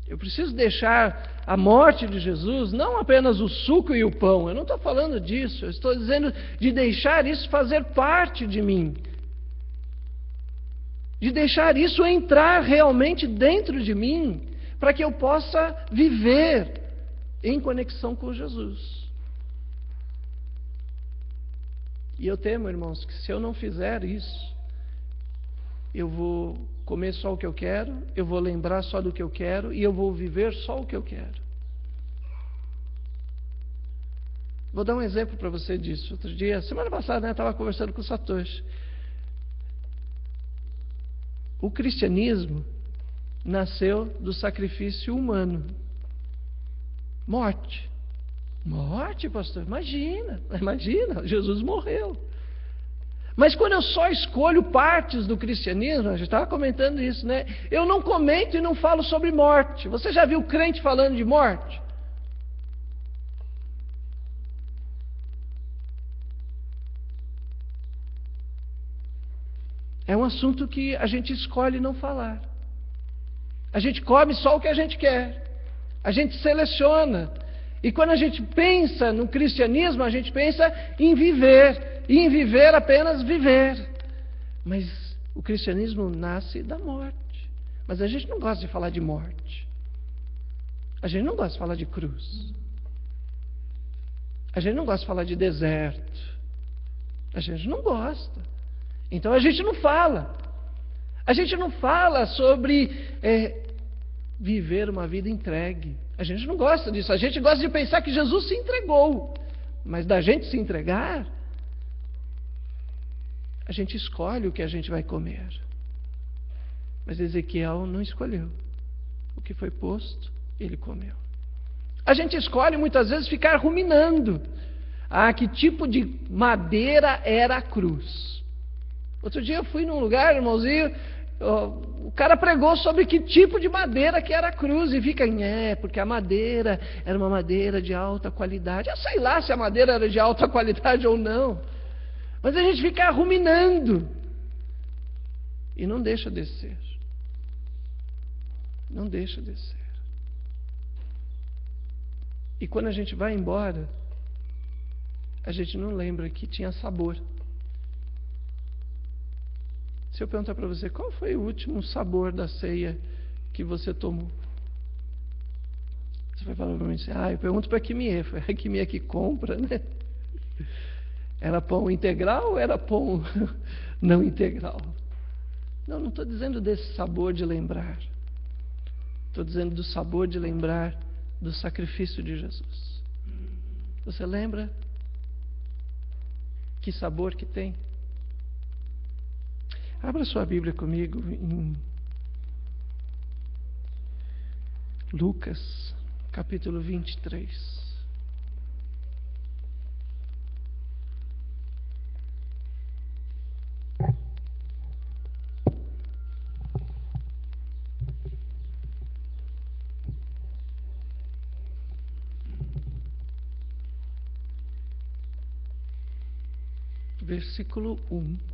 Eu preciso deixar a morte de Jesus, não apenas o suco e o pão, eu não estou falando disso, eu estou dizendo de deixar isso fazer parte de mim. de deixar isso entrar realmente dentro de mim, para que eu possa viver em conexão com Jesus. E eu temo, irmãos, que se eu não fizer isso, eu vou comer só o que eu quero, eu vou lembrar só do que eu quero e eu vou viver só o que eu quero. Vou dar um exemplo para você disso. Outro dia, semana passada, eu estava conversando com o Satoshi. O cristianismo nasceu do sacrifício humano. Morte. Morte, pastor? Imagina, Jesus morreu. Mas quando eu só escolho partes do cristianismo, a gente estava comentando isso, né? Eu não comento e não falo sobre morte. Você já viu crente falando de morte? É um assunto que a gente escolhe não falar. A gente come só o que a gente quer. A gente seleciona. E quando a gente pensa no cristianismo, a gente pensa em viver. E em viver apenas viver. Mas o cristianismo nasce da morte. Mas a gente não gosta de falar de morte. A gente não gosta de falar de cruz. A gente não gosta de falar de deserto. A gente não gosta. Então a gente não fala. A gente não fala sobre viver uma vida entregue. A gente não gosta disso. A gente gosta de pensar que Jesus se entregou. Mas da gente se entregar, a gente escolhe o que a gente vai comer. Mas Ezequiel não escolheu. O que foi posto, ele comeu. A gente escolhe muitas vezes ficar ruminando. Que tipo de madeira era a cruz? Outro dia eu fui num lugar, irmãozinho, o cara pregou sobre que tipo de madeira que era a cruz, e fica, porque a madeira era uma madeira de alta qualidade. Eu sei lá se a madeira era de alta qualidade ou não, mas a gente fica ruminando, e não deixa descer. Não deixa descer. E quando a gente vai embora, a gente não lembra que tinha sabor. Se eu perguntar para você, qual foi o último sabor da ceia que você tomou? Você vai falar para mim assim, eu pergunto para a Kimie, foi a Kimie que compra, né? Era pão integral ou era pão não integral? Não estou dizendo desse sabor de lembrar. Estou dizendo do sabor de lembrar do sacrifício de Jesus. Você lembra? Que sabor que tem? Abra sua Bíblia comigo em Lucas, capítulo 23. Versículo 1.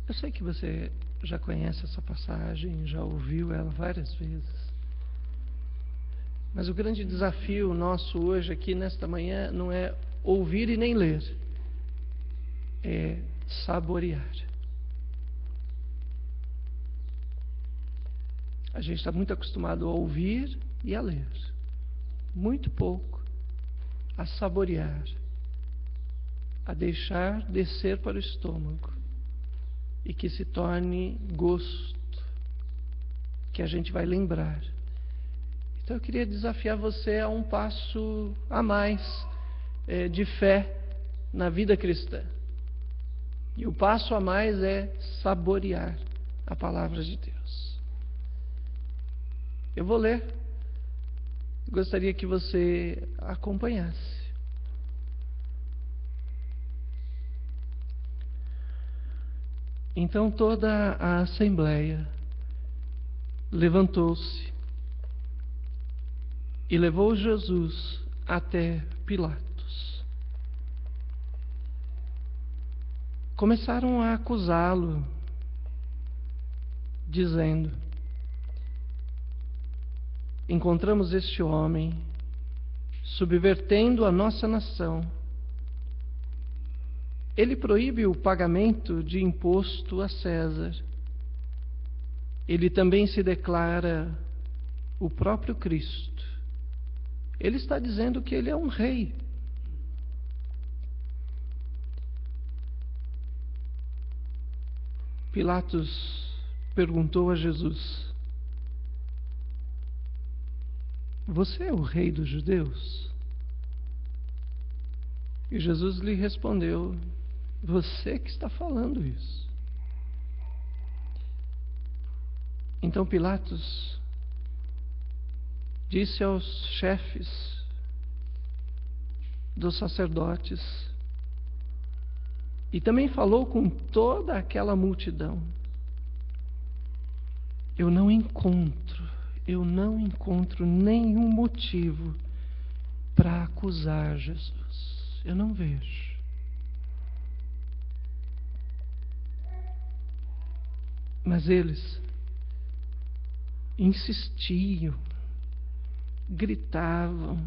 Eu sei que você já conhece essa passagem, já ouviu ela várias vezes. Mas o grande desafio nosso hoje aqui nesta manhã não é ouvir e nem ler, é saborear. A gente está muito acostumado a ouvir e a ler, muito pouco a saborear, a deixar descer para o estômago e que se torne gosto, que a gente vai lembrar. Então eu queria desafiar você a um passo a mais de fé na vida cristã. E o passo a mais é saborear a palavra de Deus. Eu vou ler. Gostaria que você acompanhasse. Então toda a assembleia levantou-se e levou Jesus até Pilatos. começaram a acusá-lo, dizendo: encontramos este homem subvertendo a nossa nação. Ele proíbe o pagamento de imposto a César. Ele também se declara o próprio Cristo. Ele está dizendo que ele é um rei. Pilatos perguntou a Jesus: você é o rei dos judeus? E Jesus lhe respondeu: você que está falando isso. Então Pilatos disse aos chefes dos sacerdotes, e também falou com toda aquela multidão: eu não encontro nenhum motivo para acusar Jesus. Eu não vejo. Mas eles insistiam, gritavam: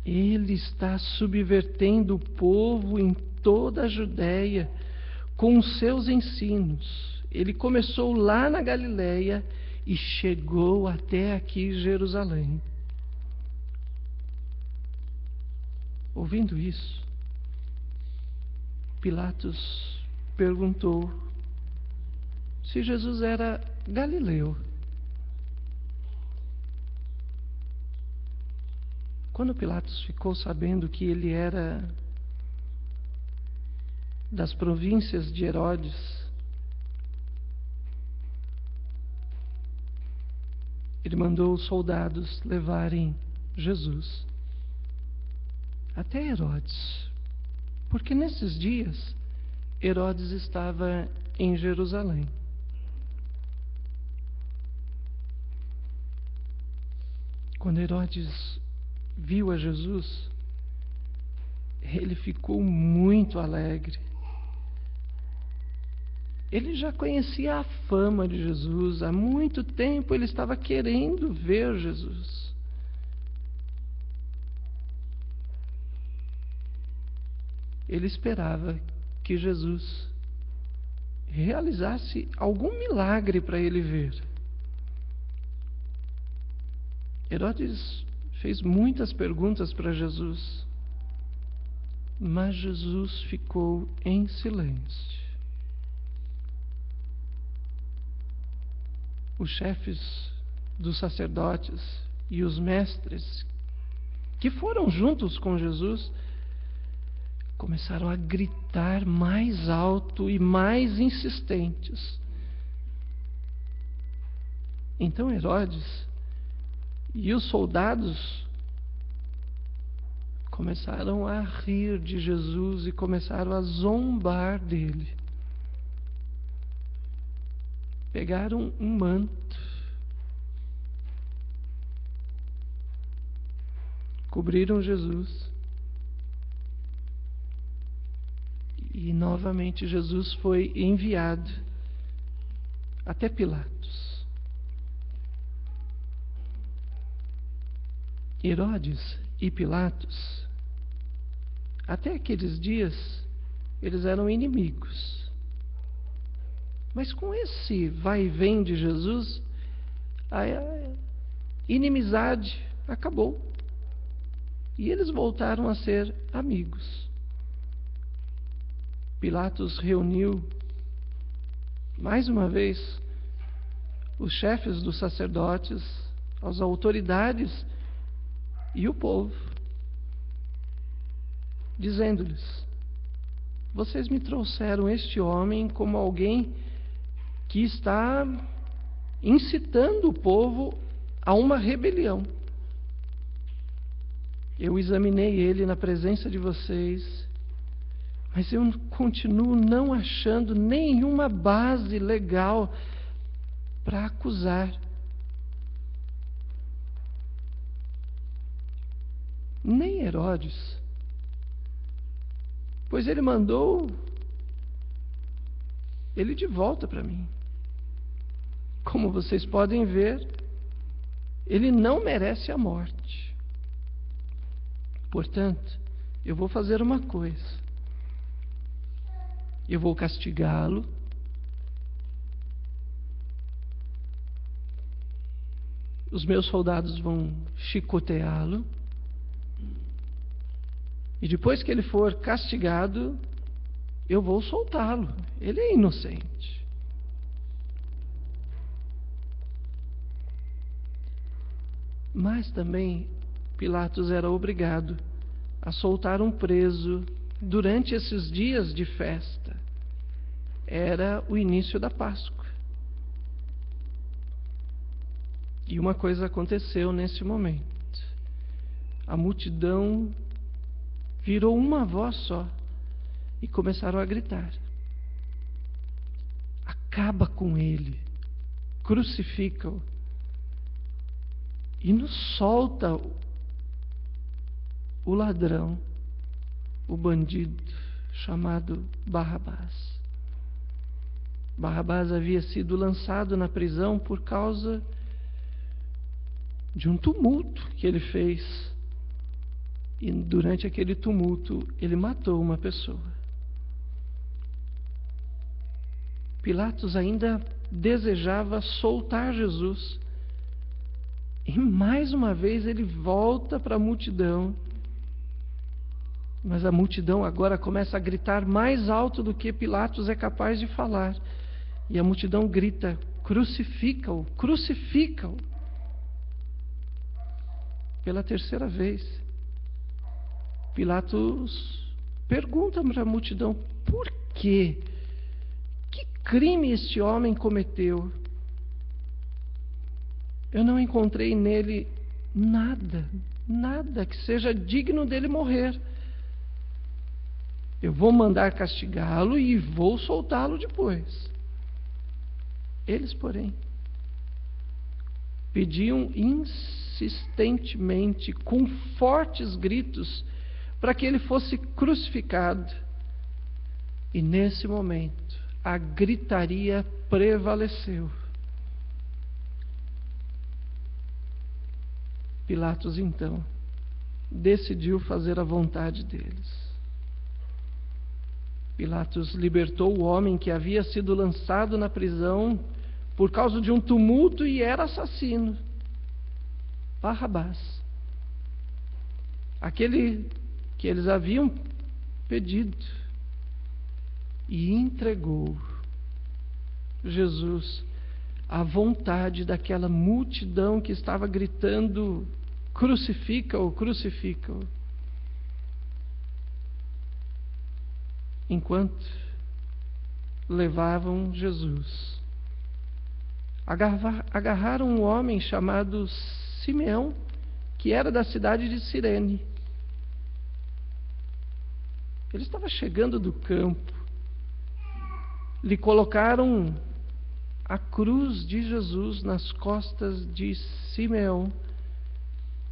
ele está subvertendo o povo em toda a Judéia com os seus ensinos. Ele começou lá na Galileia e chegou até aqui, Jerusalém. Ouvindo isso, Pilatos perguntou se Jesus era galileu. Quando Pilatos ficou sabendo que ele era das províncias de Herodes, ele mandou os soldados levarem Jesus até Herodes, porque nesses dias Herodes estava em Jerusalém. Quando Herodes viu a Jesus, ele ficou muito alegre. Ele já conhecia a fama de Jesus, há muito tempo ele estava querendo ver Jesus. Ele esperava que Jesus realizasse algum milagre para ele ver. Herodes fez muitas perguntas para Jesus, mas Jesus ficou em silêncio. Os chefes dos sacerdotes e os mestres que foram juntos com Jesus começaram a gritar mais alto e mais insistentes. Então Herodes e os soldados começaram a rir de Jesus e começaram a zombar dele. Pegaram um manto, cobriram Jesus e novamente Jesus foi enviado até Pilatos. Herodes e Pilatos, até aqueles dias, eles eram inimigos. Mas com esse vai e vem de Jesus, a inimizade acabou. E eles voltaram a ser amigos. Pilatos reuniu, mais uma vez, os chefes dos sacerdotes, as autoridades e o povo, dizendo-lhes: vocês me trouxeram este homem como alguém que está incitando o povo a uma rebelião. Eu examinei ele na presença de vocês, mas eu continuo não achando nenhuma base legal para acusar. Nem Herodes, pois ele mandou ele de volta para mim. Como vocês podem ver, ele não merece a morte. Portanto, eu vou fazer uma coisa. Eu vou castigá-lo. Os meus soldados vão chicoteá-lo. E depois que ele for castigado, eu vou soltá-lo. Ele é inocente. Mas também Pilatos era obrigado a soltar um preso durante esses dias de festa. Era o início da Páscoa. E uma coisa aconteceu nesse momento. A multidão virou uma voz só e começaram a gritar: acaba com ele, crucifica-o e nos solta o ladrão, o bandido chamado Barrabás. Barrabás havia sido lançado na prisão por causa de um tumulto que ele fez. E durante aquele tumulto, ele matou uma pessoa. Pilatos ainda desejava soltar Jesus. E mais uma vez ele volta para a multidão. Mas a multidão agora começa a gritar mais alto do que Pilatos é capaz de falar. E a multidão grita: crucifica-o, crucifica-o. Pela terceira vez, Pilatos pergunta para a multidão: por quê? Que crime este homem cometeu? Eu não encontrei nele nada que seja digno dele morrer. Eu vou mandar castigá-lo e vou soltá-lo depois. Eles, porém, pediam insistentemente, com fortes gritos, para que ele fosse crucificado. E nesse momento, a gritaria prevaleceu. Pilatos, então, decidiu fazer a vontade deles. Pilatos libertou o homem que havia sido lançado na prisão por causa de um tumulto e era assassino, Barrabás, aquele que eles haviam pedido, e entregou Jesus à vontade daquela multidão que estava gritando: crucifica-o, crucifica-o. Enquanto levavam Jesus, agarraram um homem chamado Simeão, que era da cidade de Cirene. Ele estava chegando do campo. Lhe colocaram a cruz de Jesus nas costas de Simeão.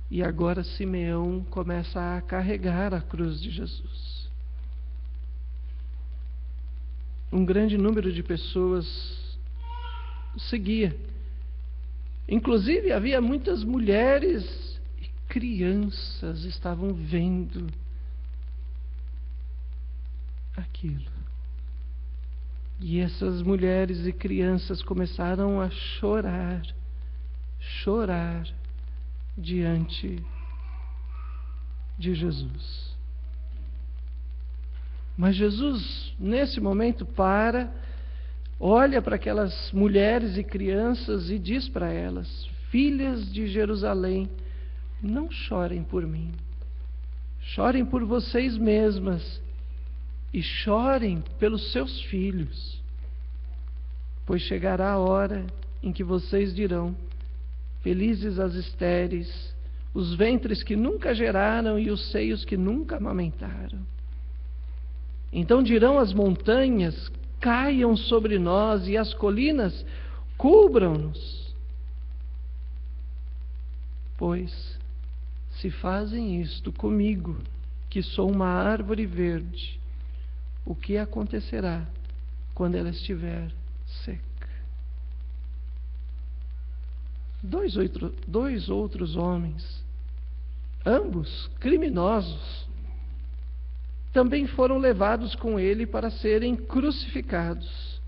E agora Simeão começa a carregar a cruz de Jesus. Um grande número de pessoas o seguia. Inclusive havia muitas mulheres e crianças estavam vendo aquilo. E essas mulheres e crianças começaram a chorar diante de Jesus. Mas Jesus, nesse momento, olha para aquelas mulheres e crianças e diz para elas: filhas de Jerusalém, não chorem por mim, chorem por vocês mesmas e chorem pelos seus filhos, pois chegará a hora em que vocês dirão: felizes as estéreis, os ventres que nunca geraram e os seios que nunca amamentaram. Então dirão as montanhas: caiam sobre nós, e as colinas: cubram-nos. Pois, se fazem isto comigo, que sou uma árvore verde, o que acontecerá quando ela estiver seca. Dois outros homens, ambos criminosos, também foram levados com ele para serem crucificados.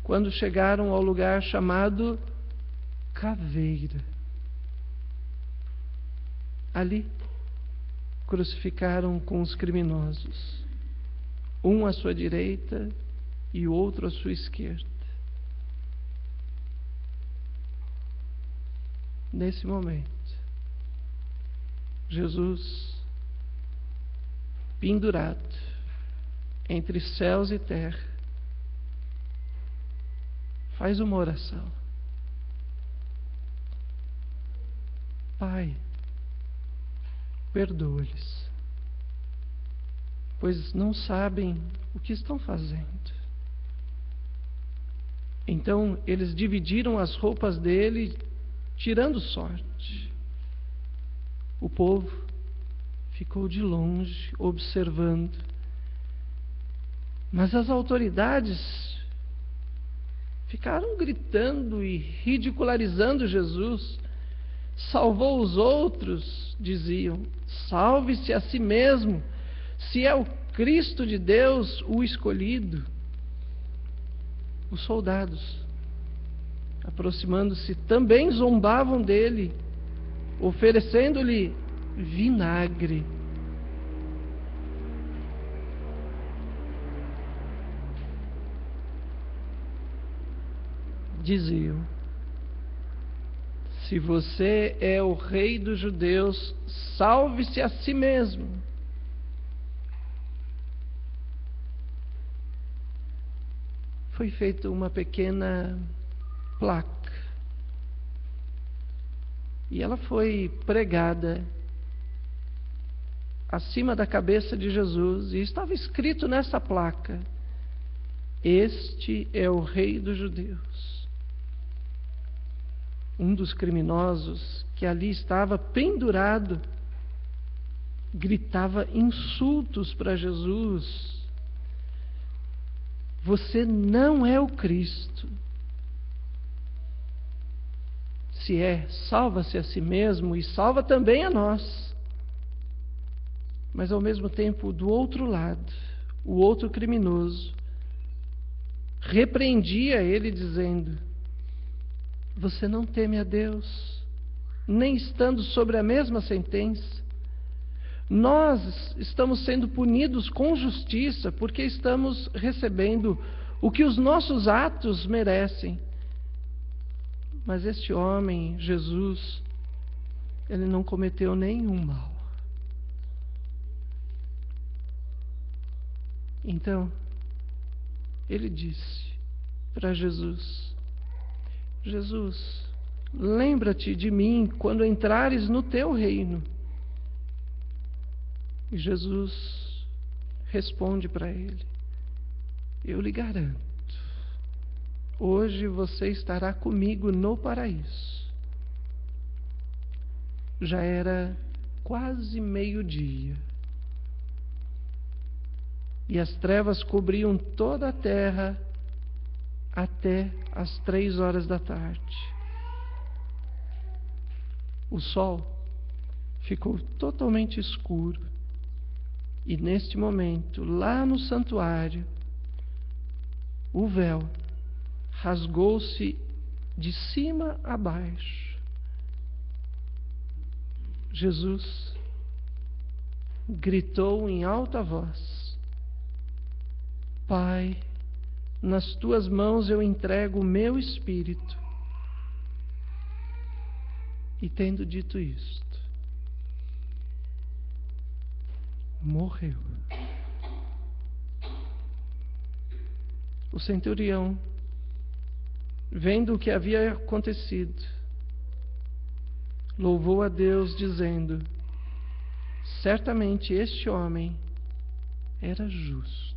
Quando chegaram ao lugar chamado Caveira, ali crucificaram com os criminosos, um à sua direita e o outro à sua esquerda. Nesse momento, Jesus, pendurado entre céus e terra, faz uma oração. Pai, perdoa-lhes, pois não sabem o que estão fazendo. Então eles dividiram as roupas dele, tirando sorte. O povo ficou de longe, observando. Mas as autoridades ficaram gritando e ridicularizando Jesus. Salvou os outros, diziam. Salve-se a si mesmo, se é o Cristo de Deus, o escolhido. Os soldados, aproximando-se, também zombavam dele, oferecendo-lhe vinagre. Diziam: se você é o rei dos judeus, salve-se a si mesmo. Foi feita uma pequena placa e ela foi pregada acima da cabeça de Jesus, e estava escrito nessa placa: este é o rei dos judeus. Um dos criminosos que ali estava pendurado gritava insultos para Jesus: você não é o Cristo. Se é, salva-se a si mesmo e salva também a nós. Mas ao mesmo tempo, do outro lado, o outro criminoso repreendia ele, dizendo: você não teme a Deus, nem estando sobre a mesma sentença? Nós estamos sendo punidos com justiça porque estamos recebendo o que os nossos atos merecem. Mas este homem, Jesus, ele não cometeu nenhum mal. Então, ele disse para Jesus: Jesus, lembra-te de mim quando entrares no teu reino. E Jesus responde para ele: eu lhe garanto, hoje você estará comigo no paraíso. Já era quase meio-dia, e as trevas cobriam toda a terra até as 3 horas da tarde. O sol ficou totalmente escuro, e neste momento, lá no santuário, o véu rasgou-se de cima a baixo. Jesus gritou em alta voz: Pai, nas tuas mãos eu entrego o meu espírito. E tendo dito isto, morreu. O centurião, vendo o que havia acontecido, louvou a Deus, dizendo: certamente este homem era justo.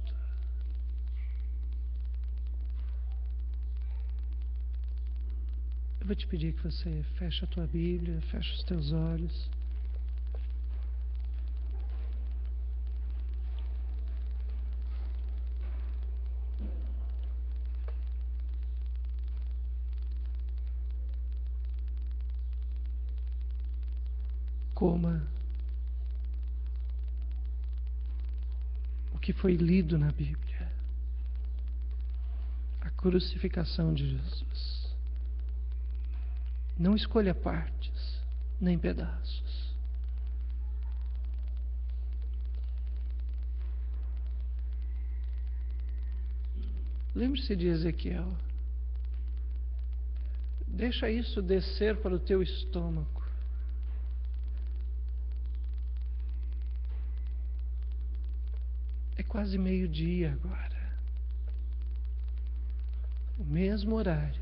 Eu vou te pedir que você feche a tua Bíblia, feche os teus olhos. coma o que foi lido na Bíblia, a crucificação de Jesus. Não escolha partes, nem pedaços. Lembre-se de Ezequiel. Deixa isso descer para o teu estômago. É quase meio-dia agora. O mesmo horário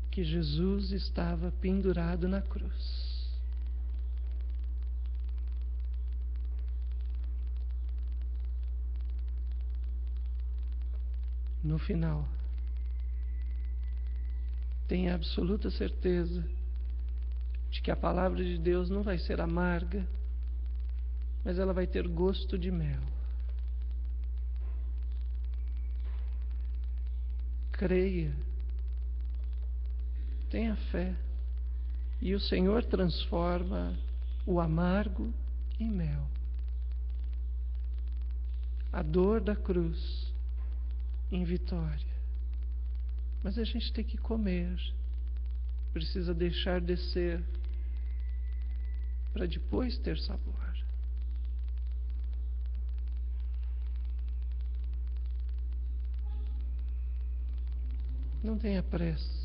que Jesus estava pendurado na cruz. No final, tenha absoluta certeza de que a palavra de Deus não vai ser amarga, mas ela vai ter gosto de mel. Creia, tenha fé, e o Senhor transforma o amargo em mel. A dor da cruz em vitória. Mas a gente tem que comer, precisa deixar descer, para depois ter sabor. Não tenha pressa.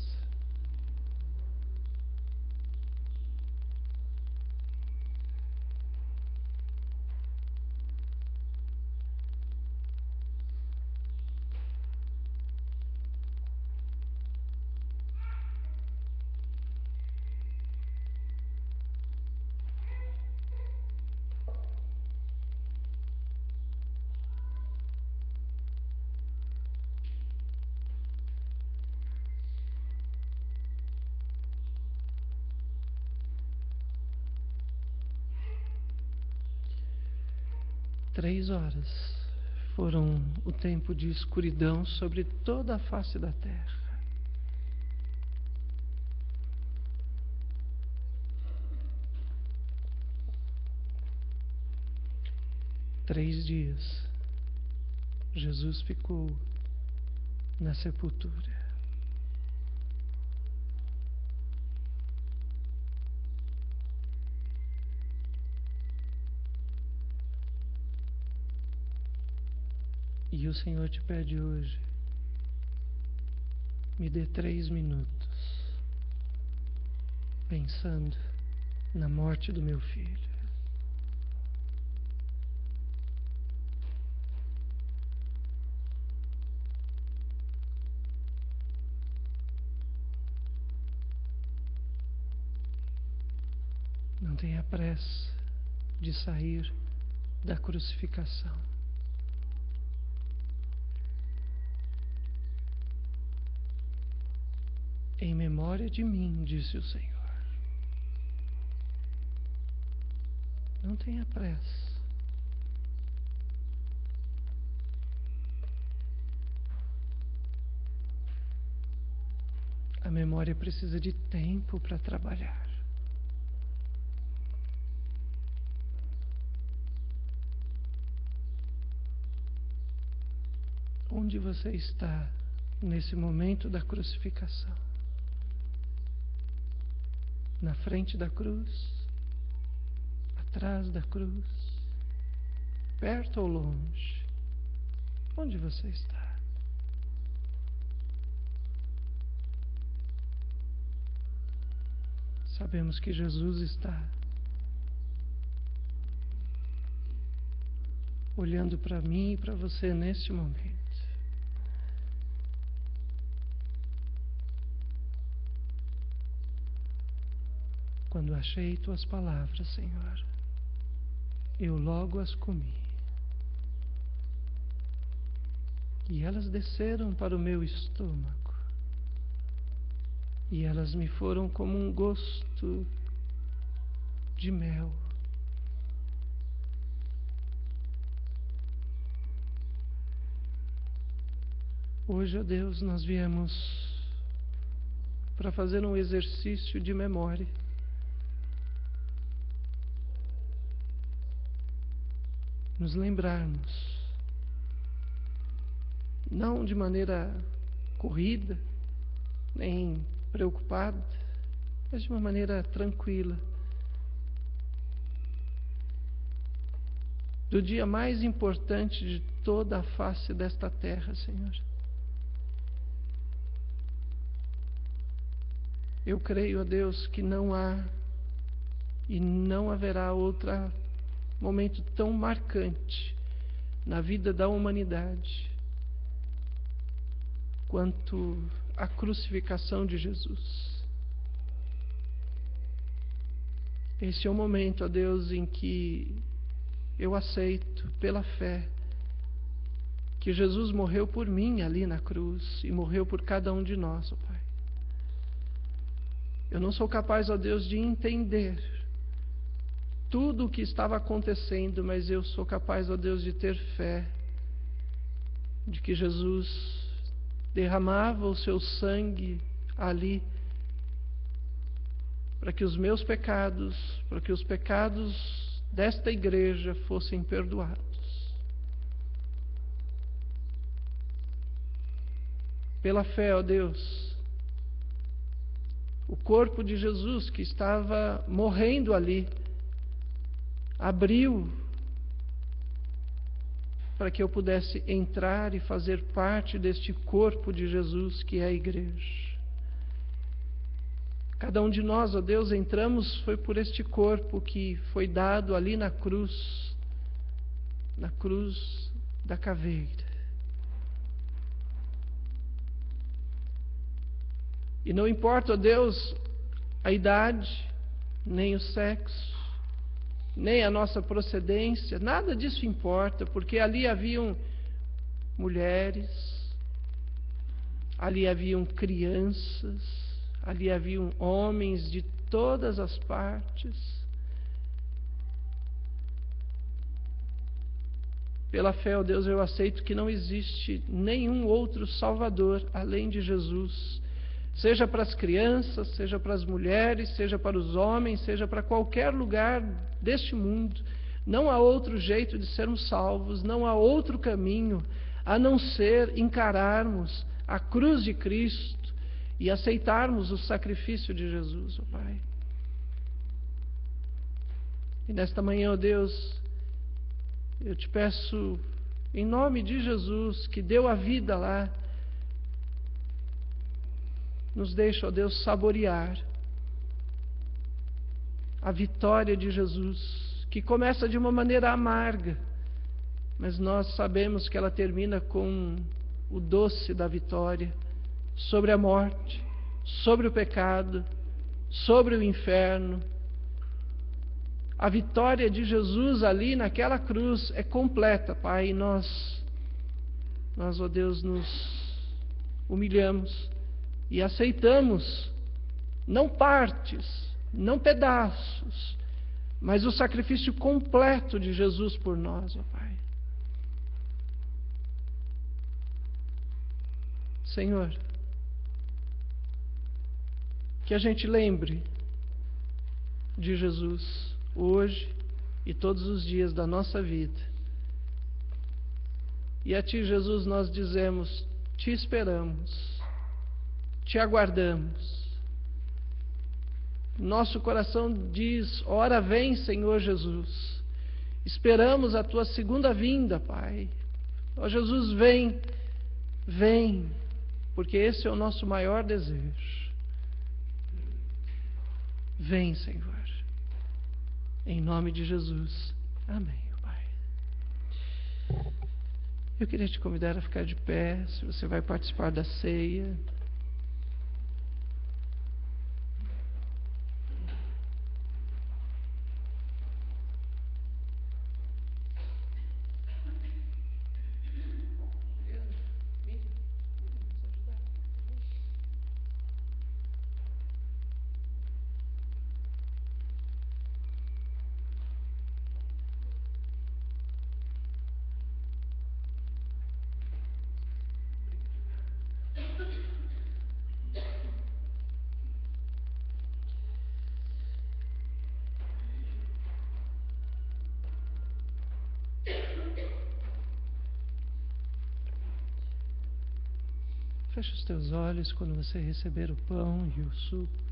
Três horas foram o tempo de escuridão sobre toda a face da terra. Três dias Jesus ficou na sepultura. E o Senhor te pede hoje, me dê 3 minutos, pensando na morte do meu filho. Não tenha pressa de sair da crucificação. Em memória de mim, disse o Senhor. Não tenha pressa. A memória precisa de tempo para trabalhar. Onde você está nesse momento da crucificação? Na frente da cruz? Atrás da cruz? Perto ou longe? Onde você está? Sabemos que Jesus está olhando para mim e para você neste momento. Quando achei tuas palavras, Senhor, eu logo as comi. E elas desceram para o meu estômago. E elas me foram como um gosto de mel. Hoje, ó Deus, nós viemos para fazer um exercício de memória. nos lembrarmos, não de maneira corrida, nem preocupada, mas de uma maneira tranquila, do dia mais importante de toda a face desta terra, Senhor. Eu creio, ó Deus, que não há e não haverá outro momento tão marcante na vida da humanidade quanto a crucificação de Jesus. Esse é o momento, ó Deus, em que eu aceito pela fé que Jesus morreu por mim ali na cruz e morreu por cada um de nós, ó Pai. Eu não sou capaz, ó Deus, de entender tudo o que estava acontecendo, mas eu sou capaz, ó Deus, de ter fé de que Jesus derramava o seu sangue ali para que os meus pecados, para que os pecados desta igreja fossem perdoados. Pela fé, ó Deus, o corpo de Jesus que estava morrendo ali abriu para que eu pudesse entrar e fazer parte deste corpo de Jesus que é a igreja. Cada um de nós, ó Deus, entramos foi por este corpo que foi dado ali na cruz da caveira. E não importa, ó Deus, a idade, nem o sexo, nem a nossa procedência, nada disso importa, porque ali haviam mulheres, ali haviam crianças, ali haviam homens de todas as partes. Pela fé, ó Deus, eu aceito que não existe nenhum outro Salvador além de Jesus. Seja para as crianças, seja para as mulheres, seja para os homens, seja para qualquer lugar deste mundo. Não há outro jeito de sermos salvos, não há outro caminho a não ser encararmos a cruz de Cristo e aceitarmos o sacrifício de Jesus, ó Pai. E nesta manhã, ó Deus, eu te peço, em nome de Jesus, que deu a vida lá, nos deixa, ó Deus, saborear a vitória de Jesus, que começa de uma maneira amarga, mas nós sabemos que ela termina com o doce da vitória sobre a morte, sobre o pecado, sobre o inferno. A vitória de Jesus ali naquela cruz é completa, Pai, e nós, ó Deus, nos humilhamos e aceitamos, não partes, não pedaços, mas o sacrifício completo de Jesus por nós, ó Pai. Senhor, que a gente lembre de Jesus hoje e todos os dias da nossa vida. E a Ti, Jesus, nós dizemos: Te esperamos, Te aguardamos. Nosso coração diz: ora vem, Senhor Jesus. Esperamos a Tua segunda vinda, Pai. Ó Jesus, vem, vem, porque esse é o nosso maior desejo. Vem, Senhor. Em nome de Jesus. Amém, Pai. Eu queria te convidar a ficar de pé, se você vai participar da ceia. Feche os teus olhos quando você receber o pão e o suco.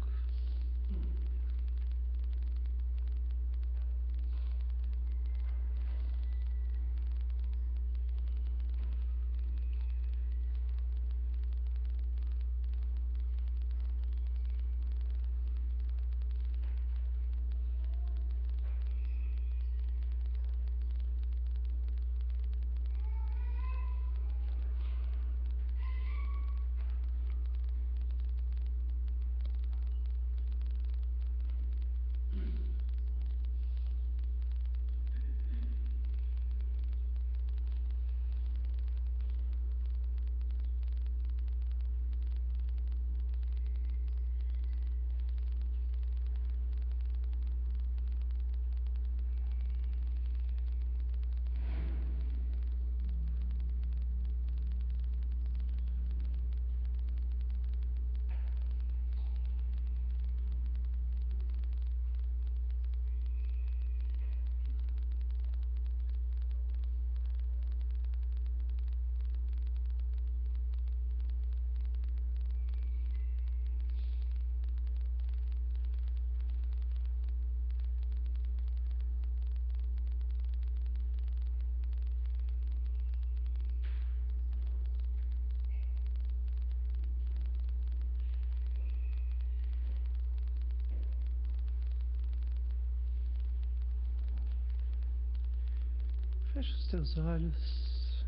Feche os teus olhos.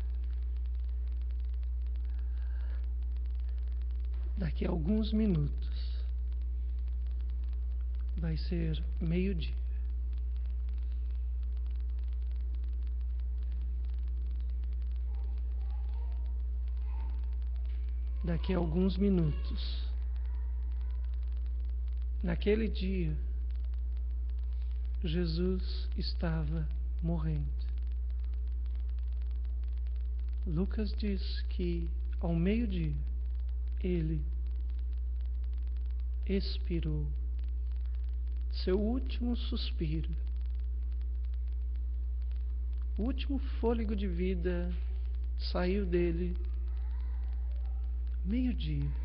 Daqui a alguns minutos vai ser meio-dia. Daqui a alguns minutos, naquele dia, Jesus estava morrendo. Lucas diz que ao meio-dia ele expirou seu último suspiro, o último fôlego de vida saiu dele meio-dia.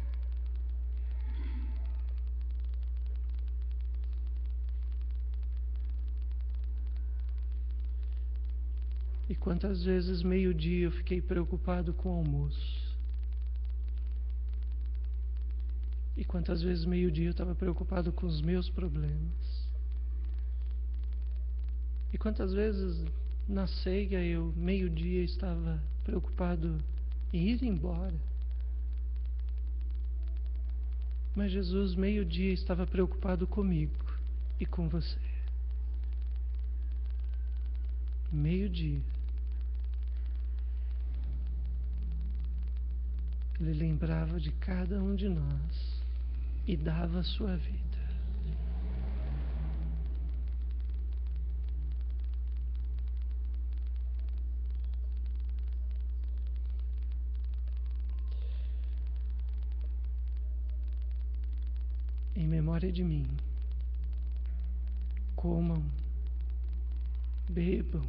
E quantas vezes meio-dia eu fiquei preocupado com o almoço. E quantas vezes meio-dia eu estava preocupado com os meus problemas. E quantas vezes na ceia eu, meio-dia, estava preocupado em ir embora. Mas Jesus, meio-dia, estava preocupado comigo e com você. Meio-dia. Ele lembrava de cada um de nós e dava a sua vida. Em memória de mim, comam, bebam,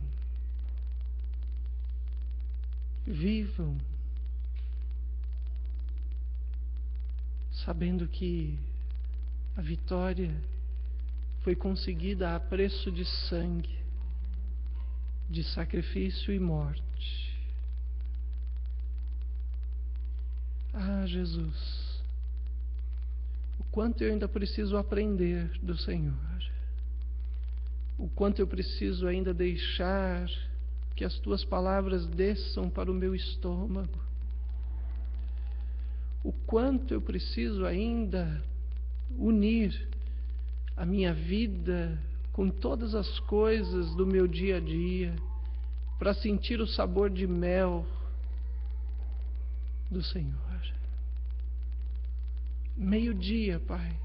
vivam, sabendo que a vitória foi conseguida a preço de sangue, de sacrifício e morte. Ah, Jesus, o quanto eu ainda preciso aprender do Senhor, o quanto eu preciso ainda deixar que as Tuas palavras desçam para o meu estômago, o quanto eu preciso ainda unir a minha vida com todas as coisas do meu dia a dia, para sentir o sabor de mel do Senhor. Meio-dia, Pai.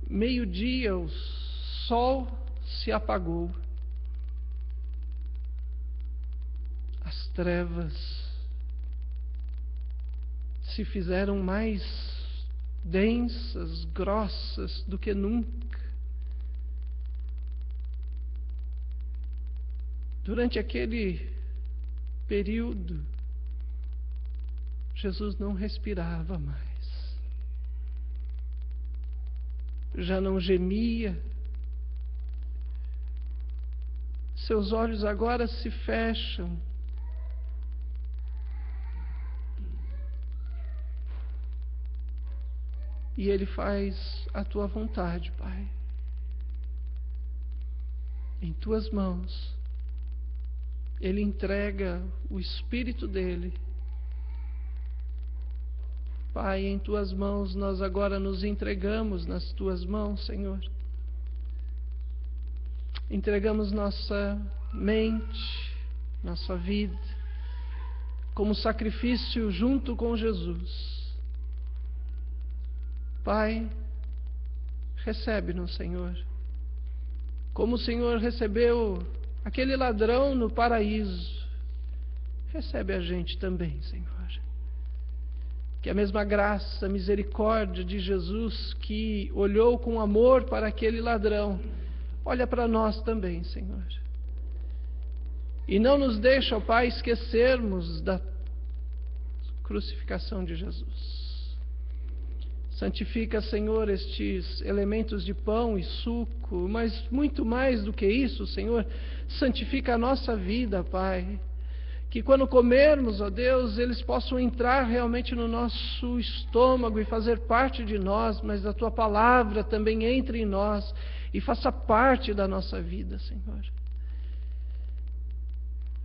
Meio-dia o sol se apagou. As trevas se fizeram mais densas, grossas do que nunca. Durante aquele período, Jesus não respirava mais, já não gemia, seus olhos agora se fecham. E Ele faz a Tua vontade, Pai. Em Tuas mãos, Ele entrega o Espírito dEle. Pai, em Tuas mãos nós agora nos entregamos nas Tuas mãos, Senhor. Entregamos nossa mente, nossa vida, como sacrifício junto com Jesus. Pai, recebe-nos, Senhor. Como o Senhor recebeu aquele ladrão no paraíso, recebe a gente também, Senhor. Que a mesma graça, misericórdia de Jesus, que olhou com amor para aquele ladrão, olha para nós também, Senhor. E não nos deixa, ó Pai, esquecermos da crucificação de Jesus. Santifica, Senhor, estes elementos de pão e suco, mas muito mais do que isso, Senhor, santifica a nossa vida, Pai. Que quando comermos, ó Deus, eles possam entrar realmente no nosso estômago e fazer parte de nós, mas a Tua palavra também entre em nós e faça parte da nossa vida, Senhor.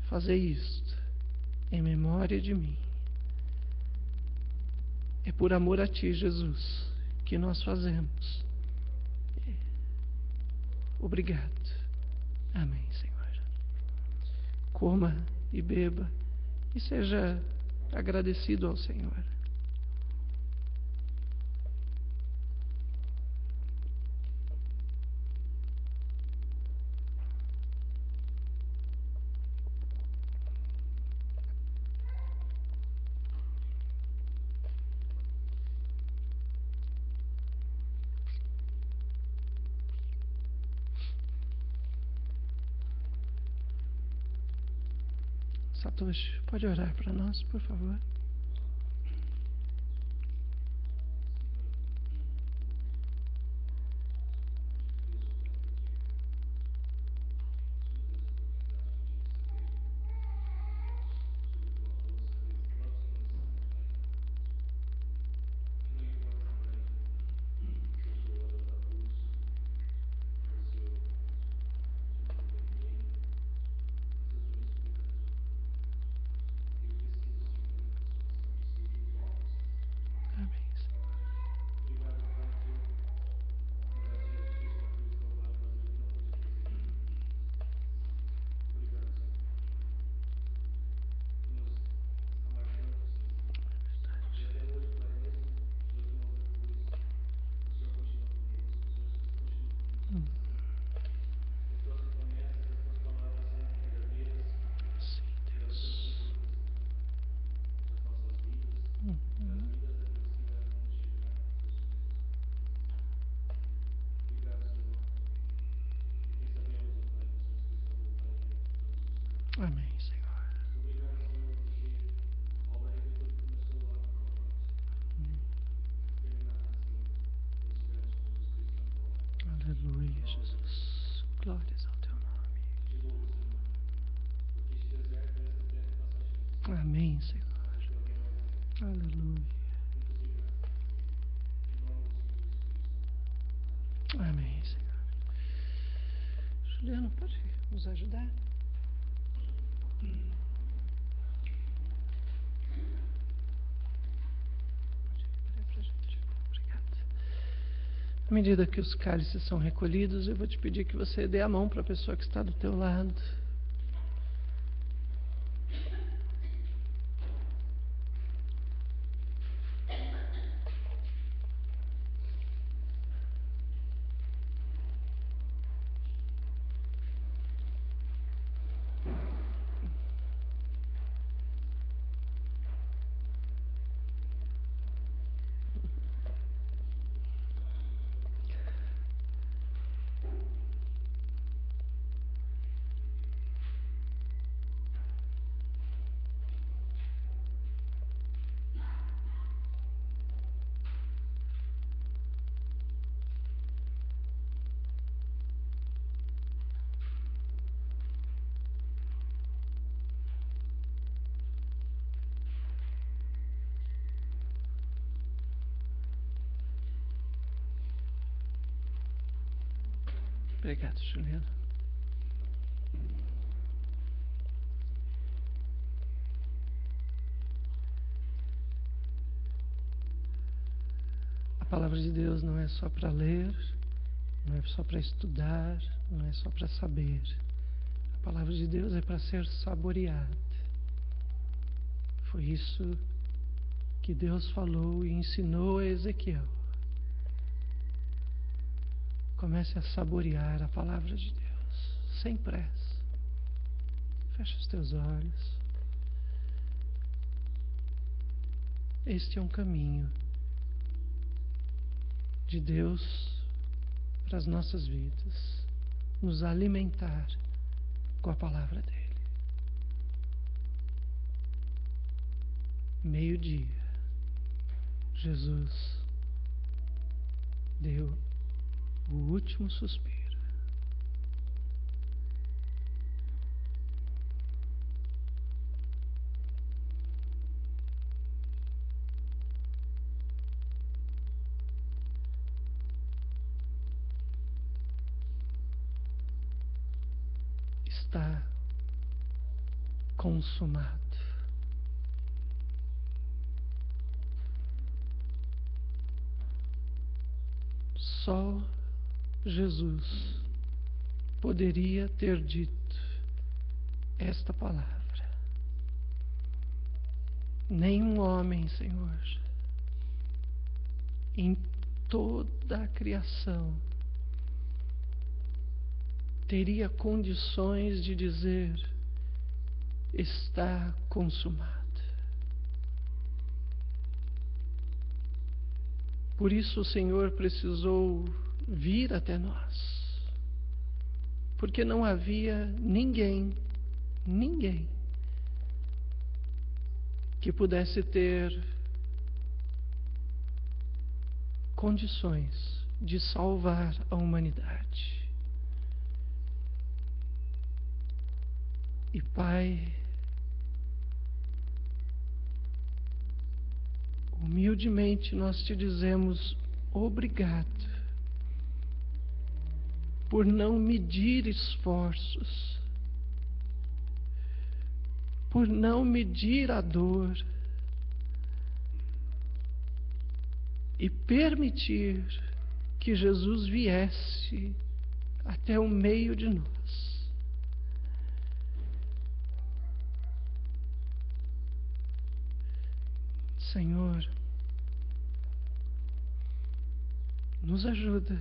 Fazer isto em memória de mim. É por amor a Ti, Jesus, que nós fazemos. Obrigado. Amém, Senhor. Coma e beba e seja agradecido ao Senhor. Satoshi, pode orar para nós, por favor? Amém, Senhor. Aleluia, Jesus. Glórias ao Teu nome. Amém, Senhor. Aleluia. Amém, Senhor. Juliano, pode nos ajudar? À medida que os cálices são recolhidos, eu vou te pedir que você dê a mão para a pessoa que está do teu lado. Obrigado, Juliana. A palavra de Deus não é só para ler, não é só para estudar, não é só para saber. A palavra de Deus é para ser saboreada. Foi isso que Deus falou e ensinou a Ezequiel. Comece a saborear a palavra de Deus, sem pressa. Fecha os teus olhos. Este é um caminho de Deus para as nossas vidas, nos alimentar com a palavra dele. Meio-dia, Jesus deu o último suspiro. Está consumado. Só Jesus poderia ter dito esta palavra. Nenhum homem, Senhor, em toda a criação teria condições de dizer: está consumado. Por isso o Senhor precisou vir até nós, porque não havia ninguém que pudesse ter condições de salvar a humanidade. E Pai, humildemente nós te dizemos obrigado por não medir esforços, por não medir a dor e permitir que Jesus viesse até o meio de nós. Senhor, nos ajuda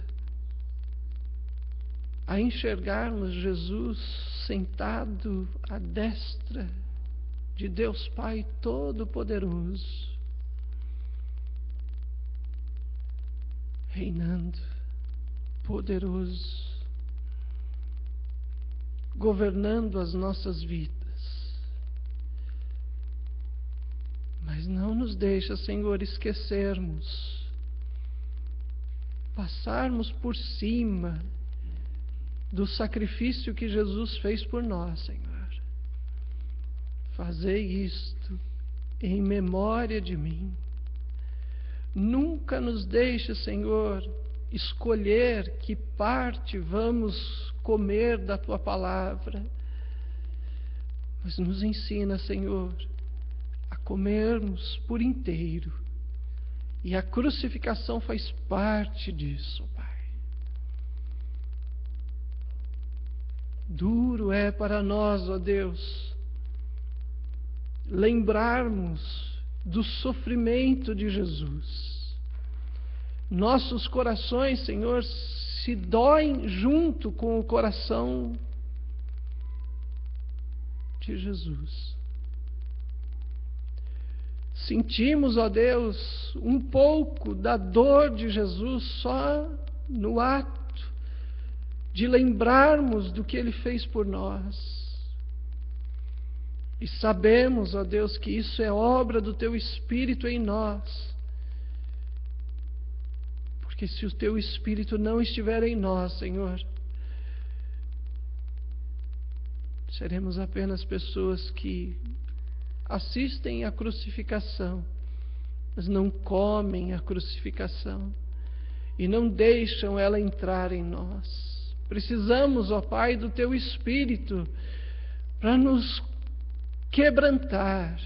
a enxergarmos Jesus sentado à destra de Deus Pai Todo-Poderoso, reinando, poderoso, governando as nossas vidas. Mas não nos deixa, Senhor, esquecermos, passarmos por cima do sacrifício que Jesus fez por nós, Senhor. Fazei isto em memória de mim. Nunca nos deixe, Senhor, escolher que parte vamos comer da Tua palavra, mas nos ensina, Senhor, a comermos por inteiro. E a crucificação faz parte disso, Pai. Duro é para nós, ó Deus, lembrarmos do sofrimento de Jesus. Nossos corações, Senhor, se doem junto com o coração de Jesus. Sentimos, ó Deus, um pouco da dor de Jesus só no ato de lembrarmos do que Ele fez por nós. E sabemos, ó Deus, que isso é obra do Teu Espírito em nós. Porque se o Teu Espírito não estiver em nós, Senhor, seremos apenas pessoas que assistem à crucificação, mas não comem a crucificação e não deixam ela entrar em nós. Precisamos, ó Pai, do Teu Espírito para nos quebrantar,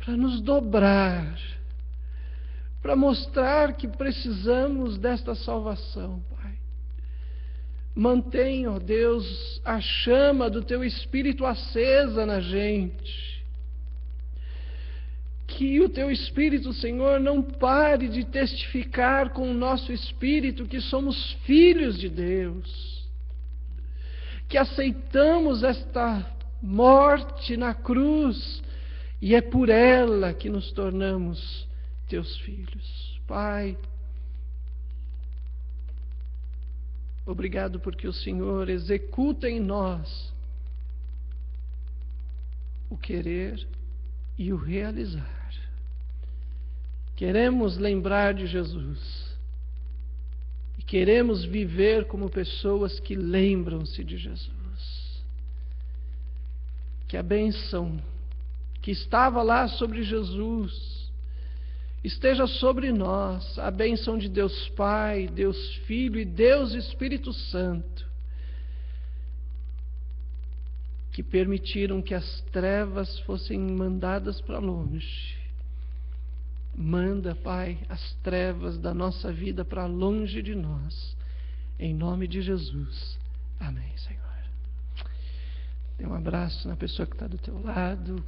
para nos dobrar, para mostrar que precisamos desta salvação, Pai. Mantenha, ó Deus, a chama do Teu Espírito acesa na gente. Que o Teu Espírito, Senhor, não pare de testificar com o nosso espírito que somos filhos de Deus, que aceitamos esta morte na cruz e é por ela que nos tornamos Teus filhos. Pai, obrigado porque o Senhor executa em nós o querer e o realizar. Queremos lembrar de Jesus e queremos viver como pessoas que lembram-se de Jesus. Que a bênção que estava lá sobre Jesus esteja sobre nós, a bênção de Deus Pai, Deus Filho e Deus Espírito Santo, que permitiram que as trevas fossem mandadas para longe. Manda, Pai, as trevas da nossa vida para longe de nós, em nome de Jesus. Amém, Senhor. Dê um abraço na pessoa que está do teu lado.